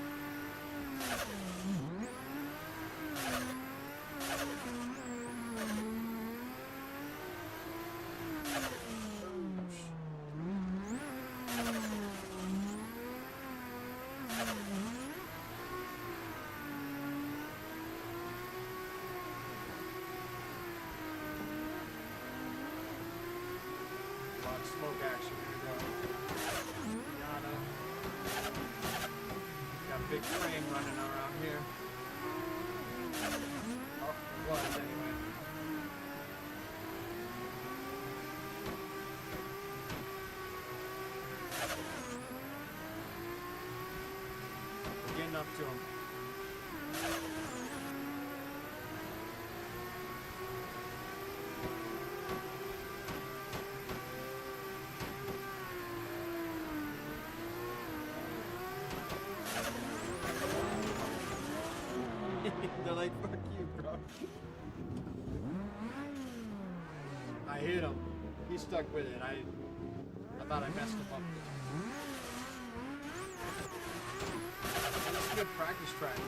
Smoke action, here we go. Miata. Got a big train running around here. Oh, it was anyway. We're getting up to him. They're like, fuck you, bro. I hit him. He stuck with it. I thought I messed him up. That's a good practice track.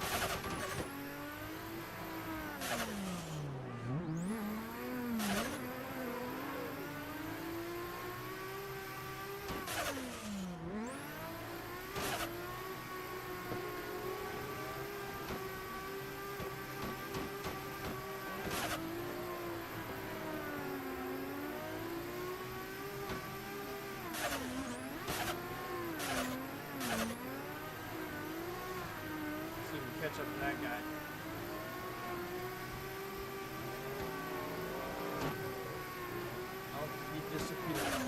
Catch up to that guy. Oh, he disappeared.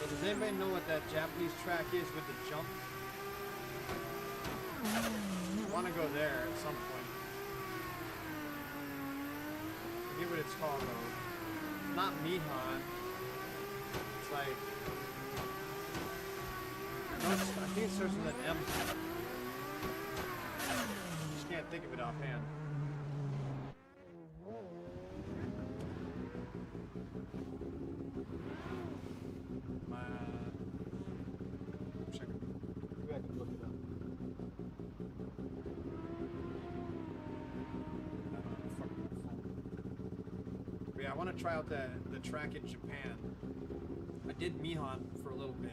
Does anybody know what that Japanese track is with the jump? I want to go there at some point. I forget what it's called though. Not Mihan. It's like... I think it starts with an M. Just can't think of it offhand. I want to try out the track in Japan. I did Mihan for a little bit.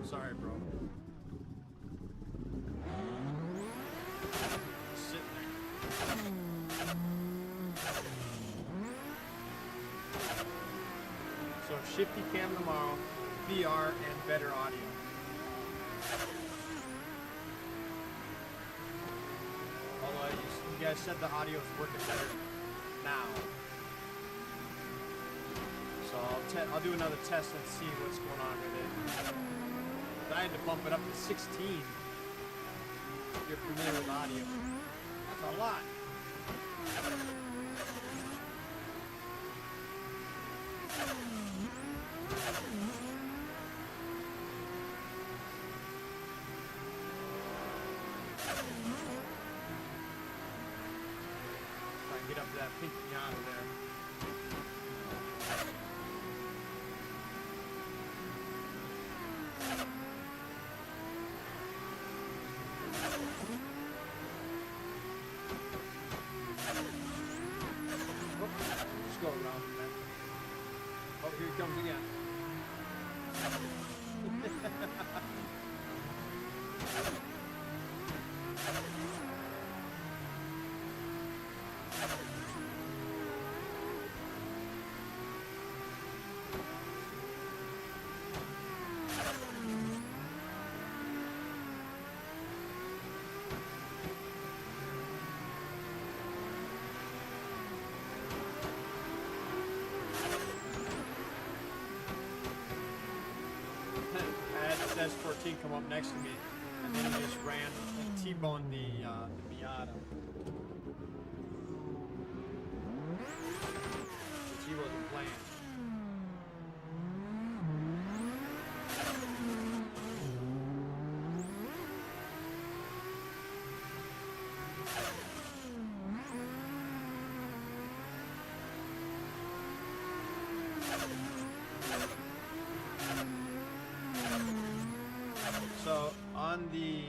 Sorry, bro. Sit there. So shifty cam tomorrow, VR and better audio. Although you guys said the audio is working better now. So I'll do another test and see what's going on with it. But I had to bump it up to 16. If you're familiar with audio. That's a lot. get up to that pink Miata there. Let's go around a bit. Oh, here he comes again. I had S14 come up next to me, and then he just ran and T-boned the Miata. Which he wasn't playing. So on the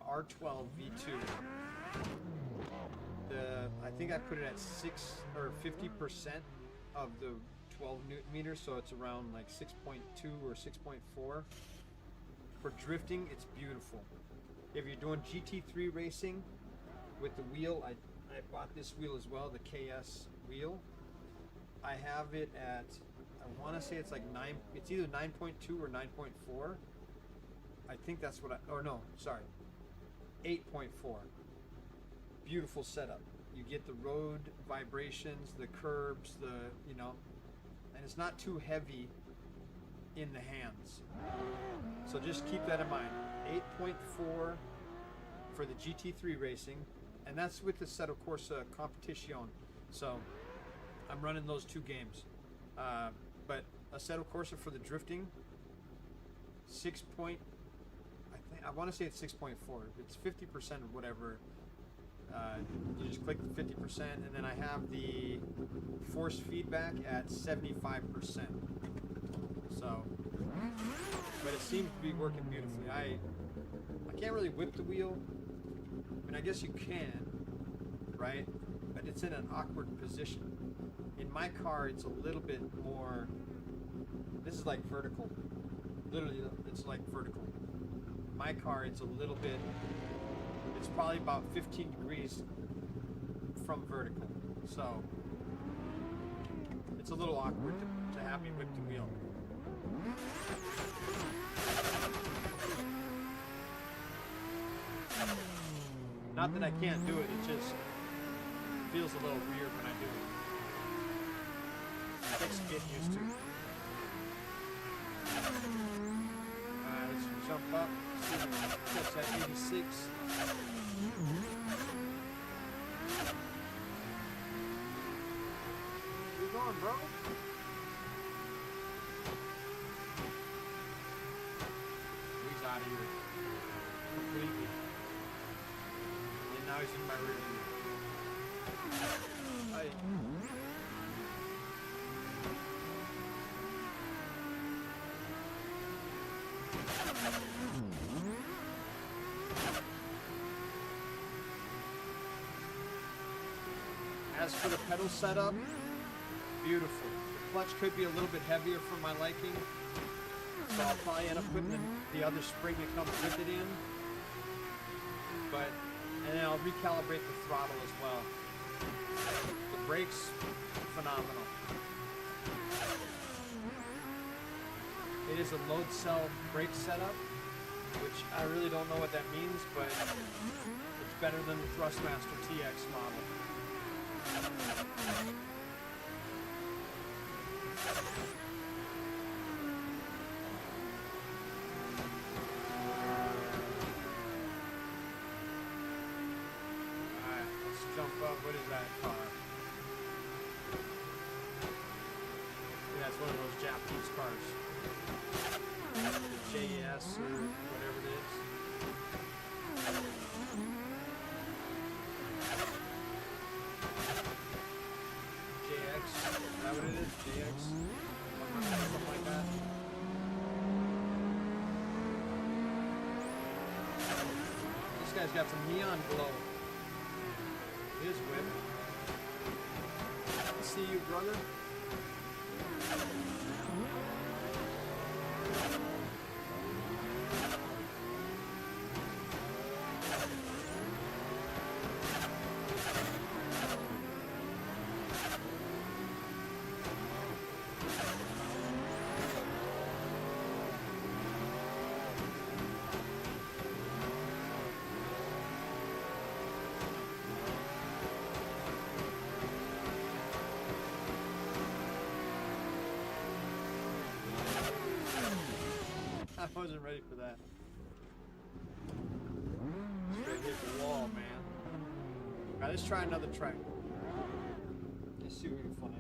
R12 V2, I think I put it at 6 or 50% of the 12 Newton meters, so it's around like 6.2 or 6.4. For drifting, it's beautiful. If you're doing GT3 racing with the wheel, I bought this wheel as well, the KS wheel. I have it at, I want to say it's like 9, it's either 9.2 or 9.4. I think that's what or no, sorry, 8.4. Beautiful setup. You get the road vibrations, the curbs, and it's not too heavy in the hands. So just keep that in mind. 8.4 for the GT3 racing, and that's with the Assetto Corsa Competition. So I'm running those two games. But Assetto Corsa for the drifting, I want to say it's 6.4. It's 50% of whatever. You just click the 50%, and then I have the force feedback at 75%. So, but it seems to be working beautifully. I can't really whip the wheel. I mean, I guess you can, right? But it's in an awkward position. In my car, it's a little bit more, this is like vertical. Literally, it's like vertical. My car, it's a little bit, it's probably about 15 degrees from vertical. So, it's a little awkward to have me whip the wheel. Not that I can't do it, it just feels a little weird when I do it. It takes getting used to. Alright, let's jump up. Catch that 86. Where you going, bro? He's out of here. Completely. And now he's in my rear view. As for the pedal setup, beautiful. The clutch could be a little bit heavier for my liking, so I'll probably end up putting the other spring that comes with it in. And then I'll recalibrate the throttle as well. The brakes, phenomenal. It is a load cell brake setup, which I really don't know what that means, but it's better than the Thrustmaster TX model. Alright, let's jump up. What is that car? Yeah, it's one of those Japanese cars. The JS or whatever it is. JX, something like that. This guy's got some neon glow. His whip. I see you, brother. I wasn't ready for that. Straight hit the wall, man. Alright, let's try another track. Let's see what we can find.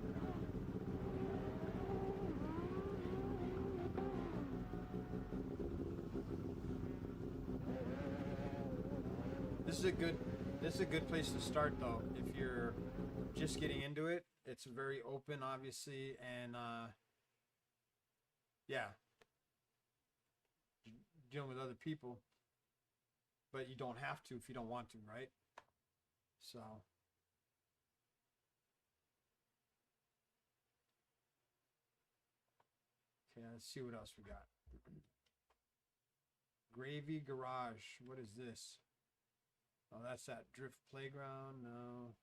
This is a good place to start though. If you're just getting into it, it's very open obviously, and yeah. Dealing with other people, but you don't have to if you don't want to, right? So okay, let's see what else we got. Gravy Garage, what is this? Oh, that's that Drift Playground. No.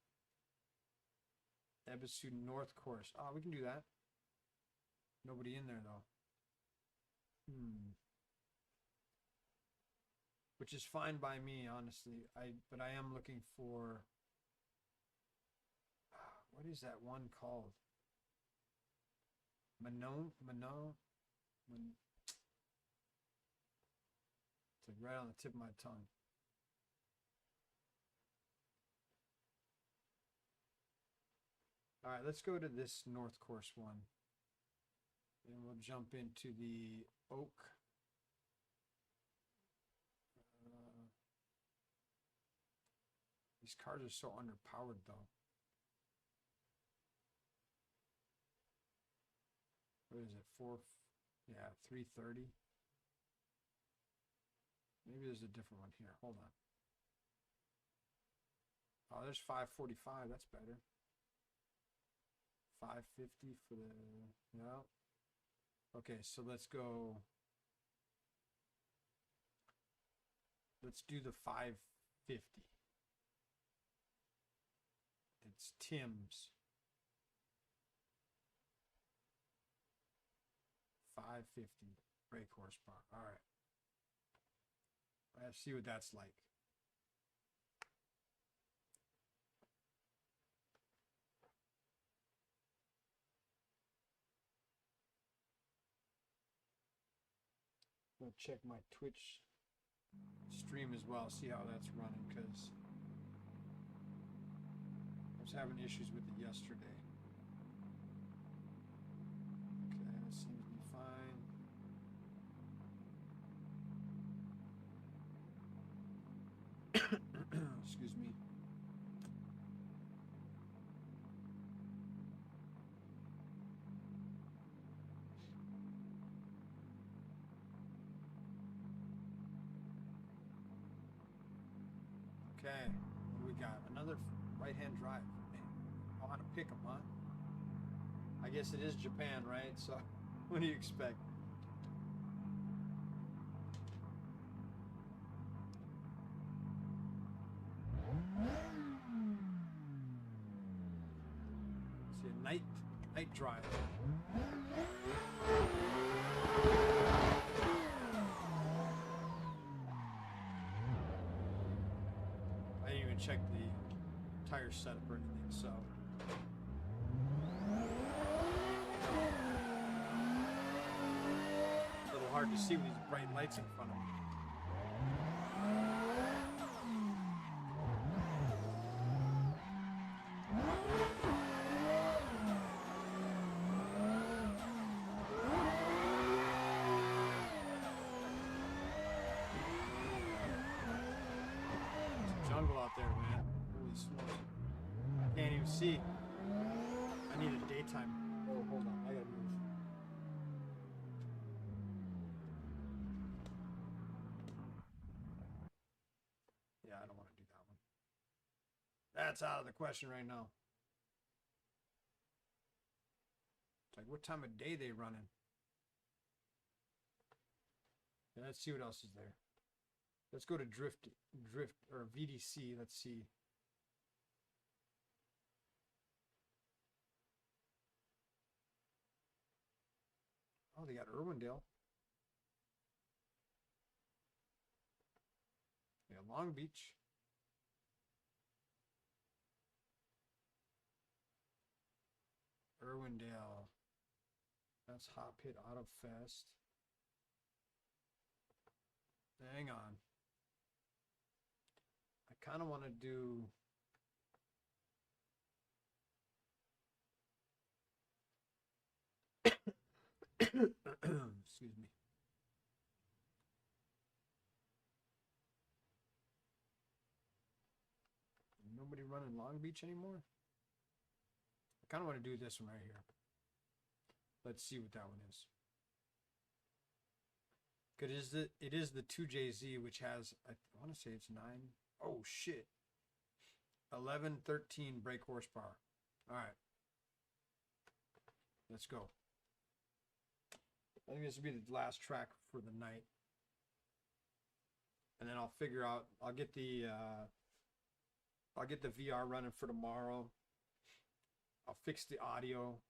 Ebisu North Course. Oh, we can do that. Nobody in there though. Which is fine by me, honestly. But I am looking for, what is that one called? Manon? It's like right on the tip of my tongue. All right, let's go to this North Course one. And we'll jump into the Oak. These cars are so underpowered though. What is it? 330. Maybe there's a different one here. Hold on. Oh, there's 545. That's better. 550 for the, no. Okay, so let's go. Let's do the 550. It's Tim's. 550 brake horsepower. All right. Let's see what that's like. I'm gonna check my Twitch stream as well, see how that's running, because I was having issues with it yesterday. Okay, that seems to be fine. Excuse me. Okay, what do we got? Another right-hand drive. Man, I'll have to pick them, huh? I guess it is Japan, right? So, what do you expect? See, a night drive. I didn't even check the tire setup or anything, so. A little hard to see with these bright lights in front of me. Jungle out there, man. Holy smokes. Can't even see. I need a daytime. Oh, hold That's out of the question right now. It's like, what time of day they running? Yeah, let's see what else is there. Let's go to drift or VDC. Let's see. Oh, they got Irwindale. Yeah, Long Beach. Irwindale. That's Hot Pit Auto Fest. Hang on. I kind of want to do... Excuse me. Nobody running Long Beach anymore? I kind of want to do this one right here. Let's see what that one is. Because it is the 2JZ, which has, I want to say it's 9. Oh, shit. 11, 13 brake horsepower. All right. Let's go. I think this will be the last track for the night. And then I'll figure out, I'll get the VR running for tomorrow. I'll fix the audio.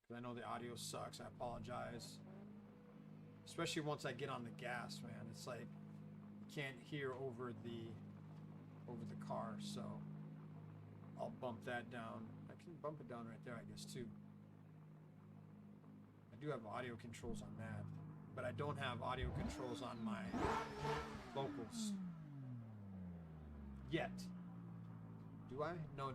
Because I know the audio sucks. I apologize. Especially once I get on the gas, man. It's like you can't hear over the car, so I'll bump that down. I can bump it down right there, I guess, too. I do have audio controls on that, but I don't have audio controls on my vocals yet. Do I? No.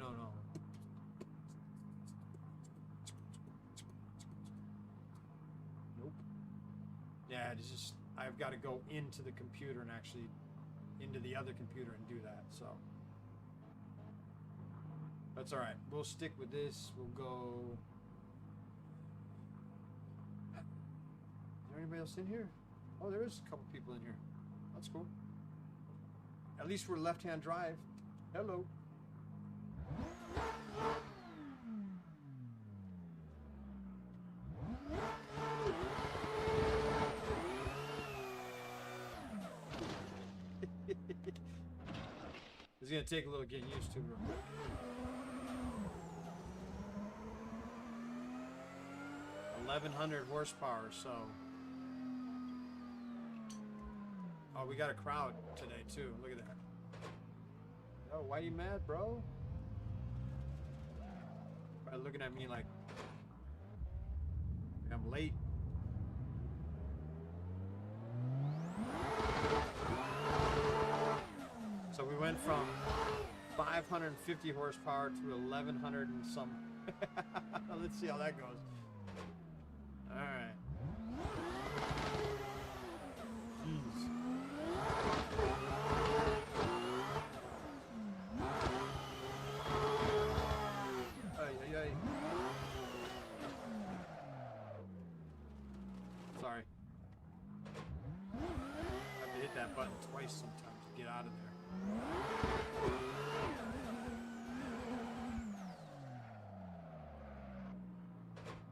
Nope. Yeah, it's just I've got to go into the computer and actually into the other computer and do that, so that's all right. We'll stick with this. We'll go. Is there anybody else in here? Oh, there is a couple people in here. That's cool. At least we're left-hand drive. Hello. It's gonna take a little getting used to real quick. $1,100 horsepower, so. Oh, we got a crowd today too. Look at that. Oh, why you mad, bro? Probably looking at me like I'm late. So we went from 550 horsepower to 1,100 and some. Let's see how that goes. All right. Jeez. Ay. Sorry. I have to hit that button twice sometimes to get out of there.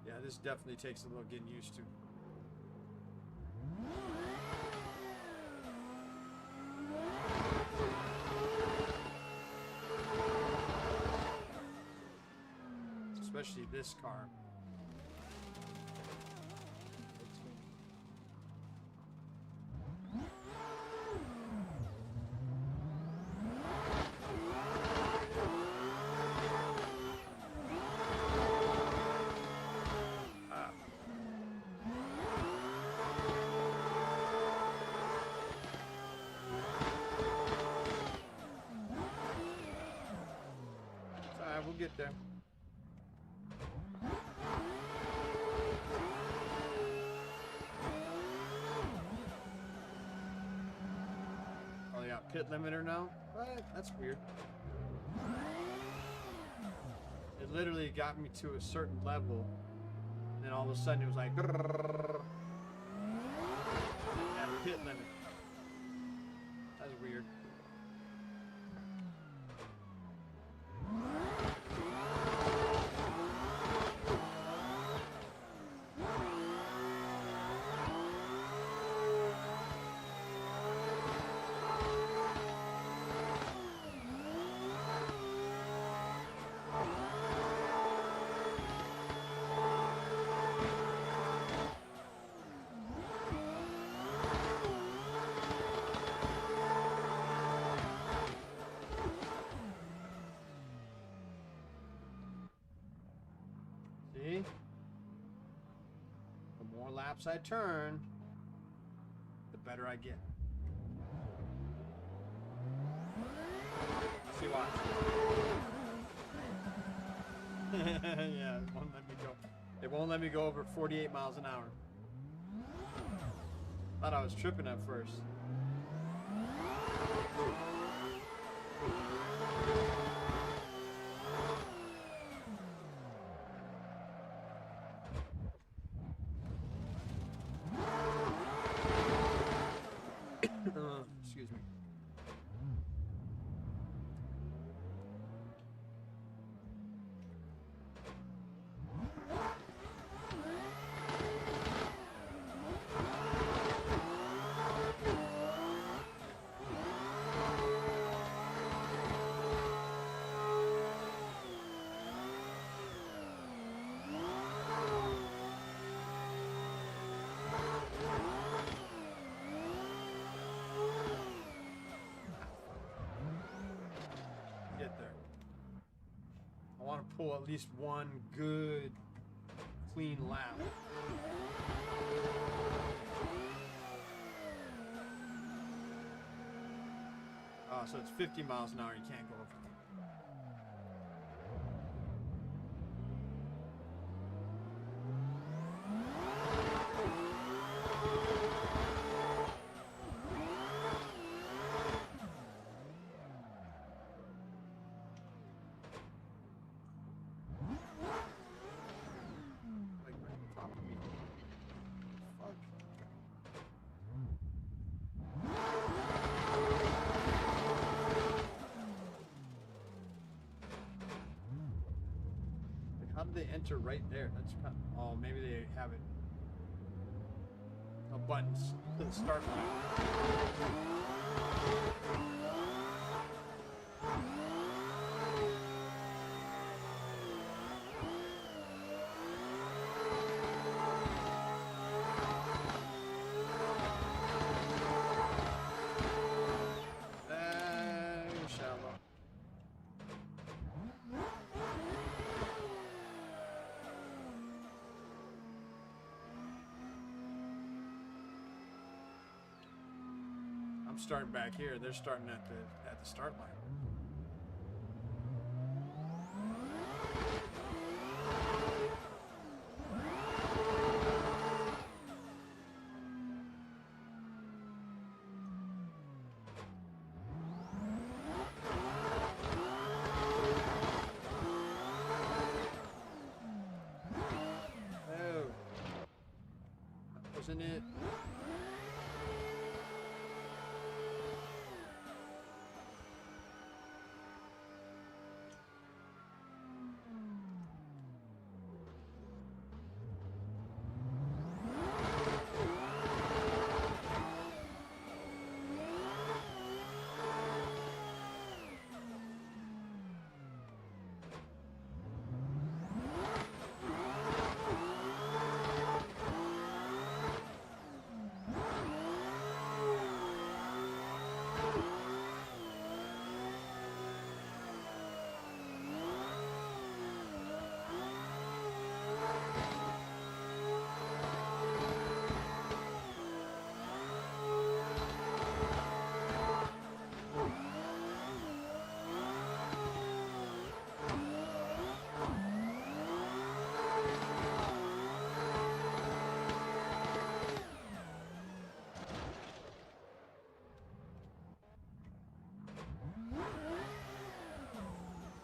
Yeah, this definitely takes a little getting used to. Especially this car. We'll get there. Oh yeah, pit limiter now? What? That's weird. It literally got me to a certain level, and then all of a sudden it was like at a pit limit. That's weird. laps I turn, the better I get. See, watch. Yeah, it won't let me go. It won't let me go over 48 miles an hour. Thought I was tripping at first. Excuse me. Pull at least one good clean lap. Oh, so it's 50 miles an hour, you can't go over. How did they enter right there? That's kind of, oh, maybe they have it. A button to the start line. Starting back here, they're starting at the start line. Oh, wasn't it?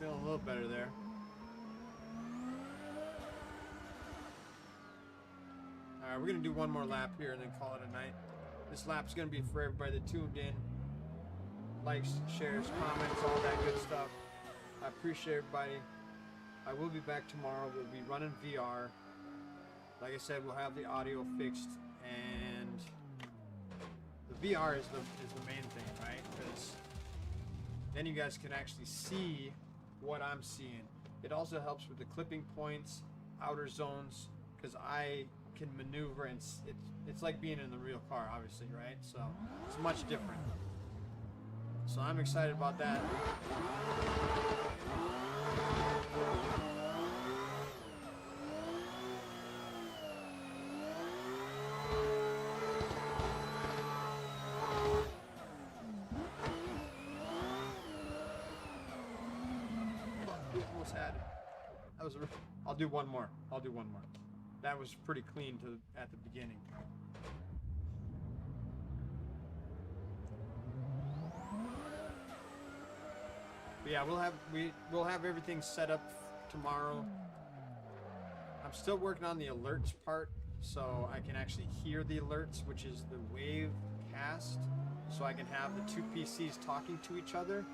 Feeling a little better there. Alright, we're going to do one more lap here and then call it a night. This lap's going to be for everybody that tuned in. Likes, shares, comments, all that good stuff. I appreciate everybody. I will be back tomorrow. We'll be running VR. Like I said, we'll have the audio fixed, and the VR is the main thing, right? Because then you guys can actually see what I'm seeing. It also helps with the clipping points, outer zones, because I can maneuver, and it's like being in the real car, obviously, right? So it's much different. So I'm excited about that. That was. I'll do one more. I'll do one more. That was pretty clean at the beginning. But yeah, we'll have everything set up tomorrow. I'm still working on the alerts part, so I can actually hear the alerts, which is the wave cast, so I can have the two PCs talking to each other.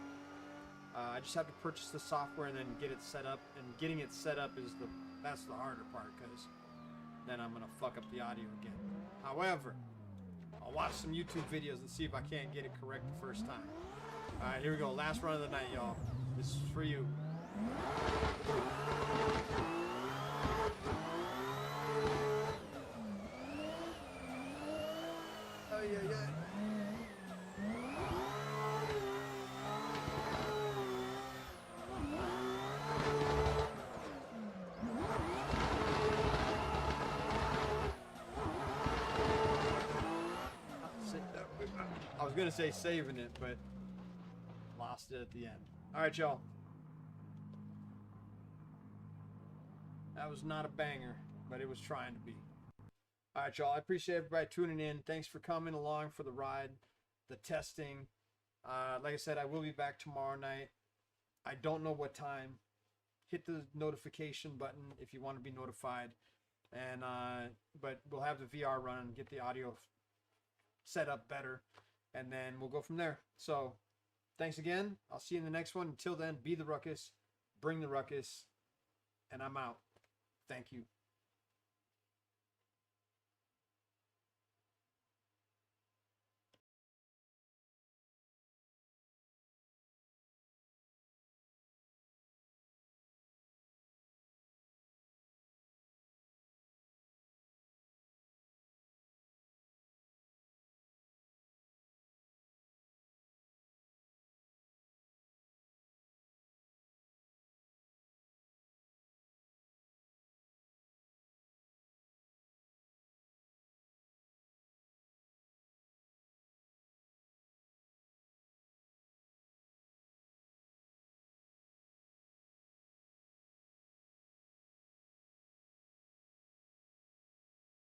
I just have to purchase the software and then get it set up, and getting it set up is that's the harder part, because then I'm gonna fuck up the audio again. However, I'll watch some YouTube videos and see if I can't get it correct the first time. Alright, here we go. Last run of the night, y'all. This is for you. Oh, yeah, yeah. I was gonna say saving it, but lost it at the end. All right, y'all. That was not a banger, but it was trying to be. All right, y'all. I appreciate everybody tuning in. Thanks for coming along for the ride, the testing. Like I said, I will be back tomorrow night. I don't know what time. Hit the notification button if you want to be notified. And but we'll have the VR run and get the audio set up better, and then we'll go from there. So thanks again. I'll see you in the next one. Until then, be the ruckus, bring the ruckus, and I'm out. Thank you.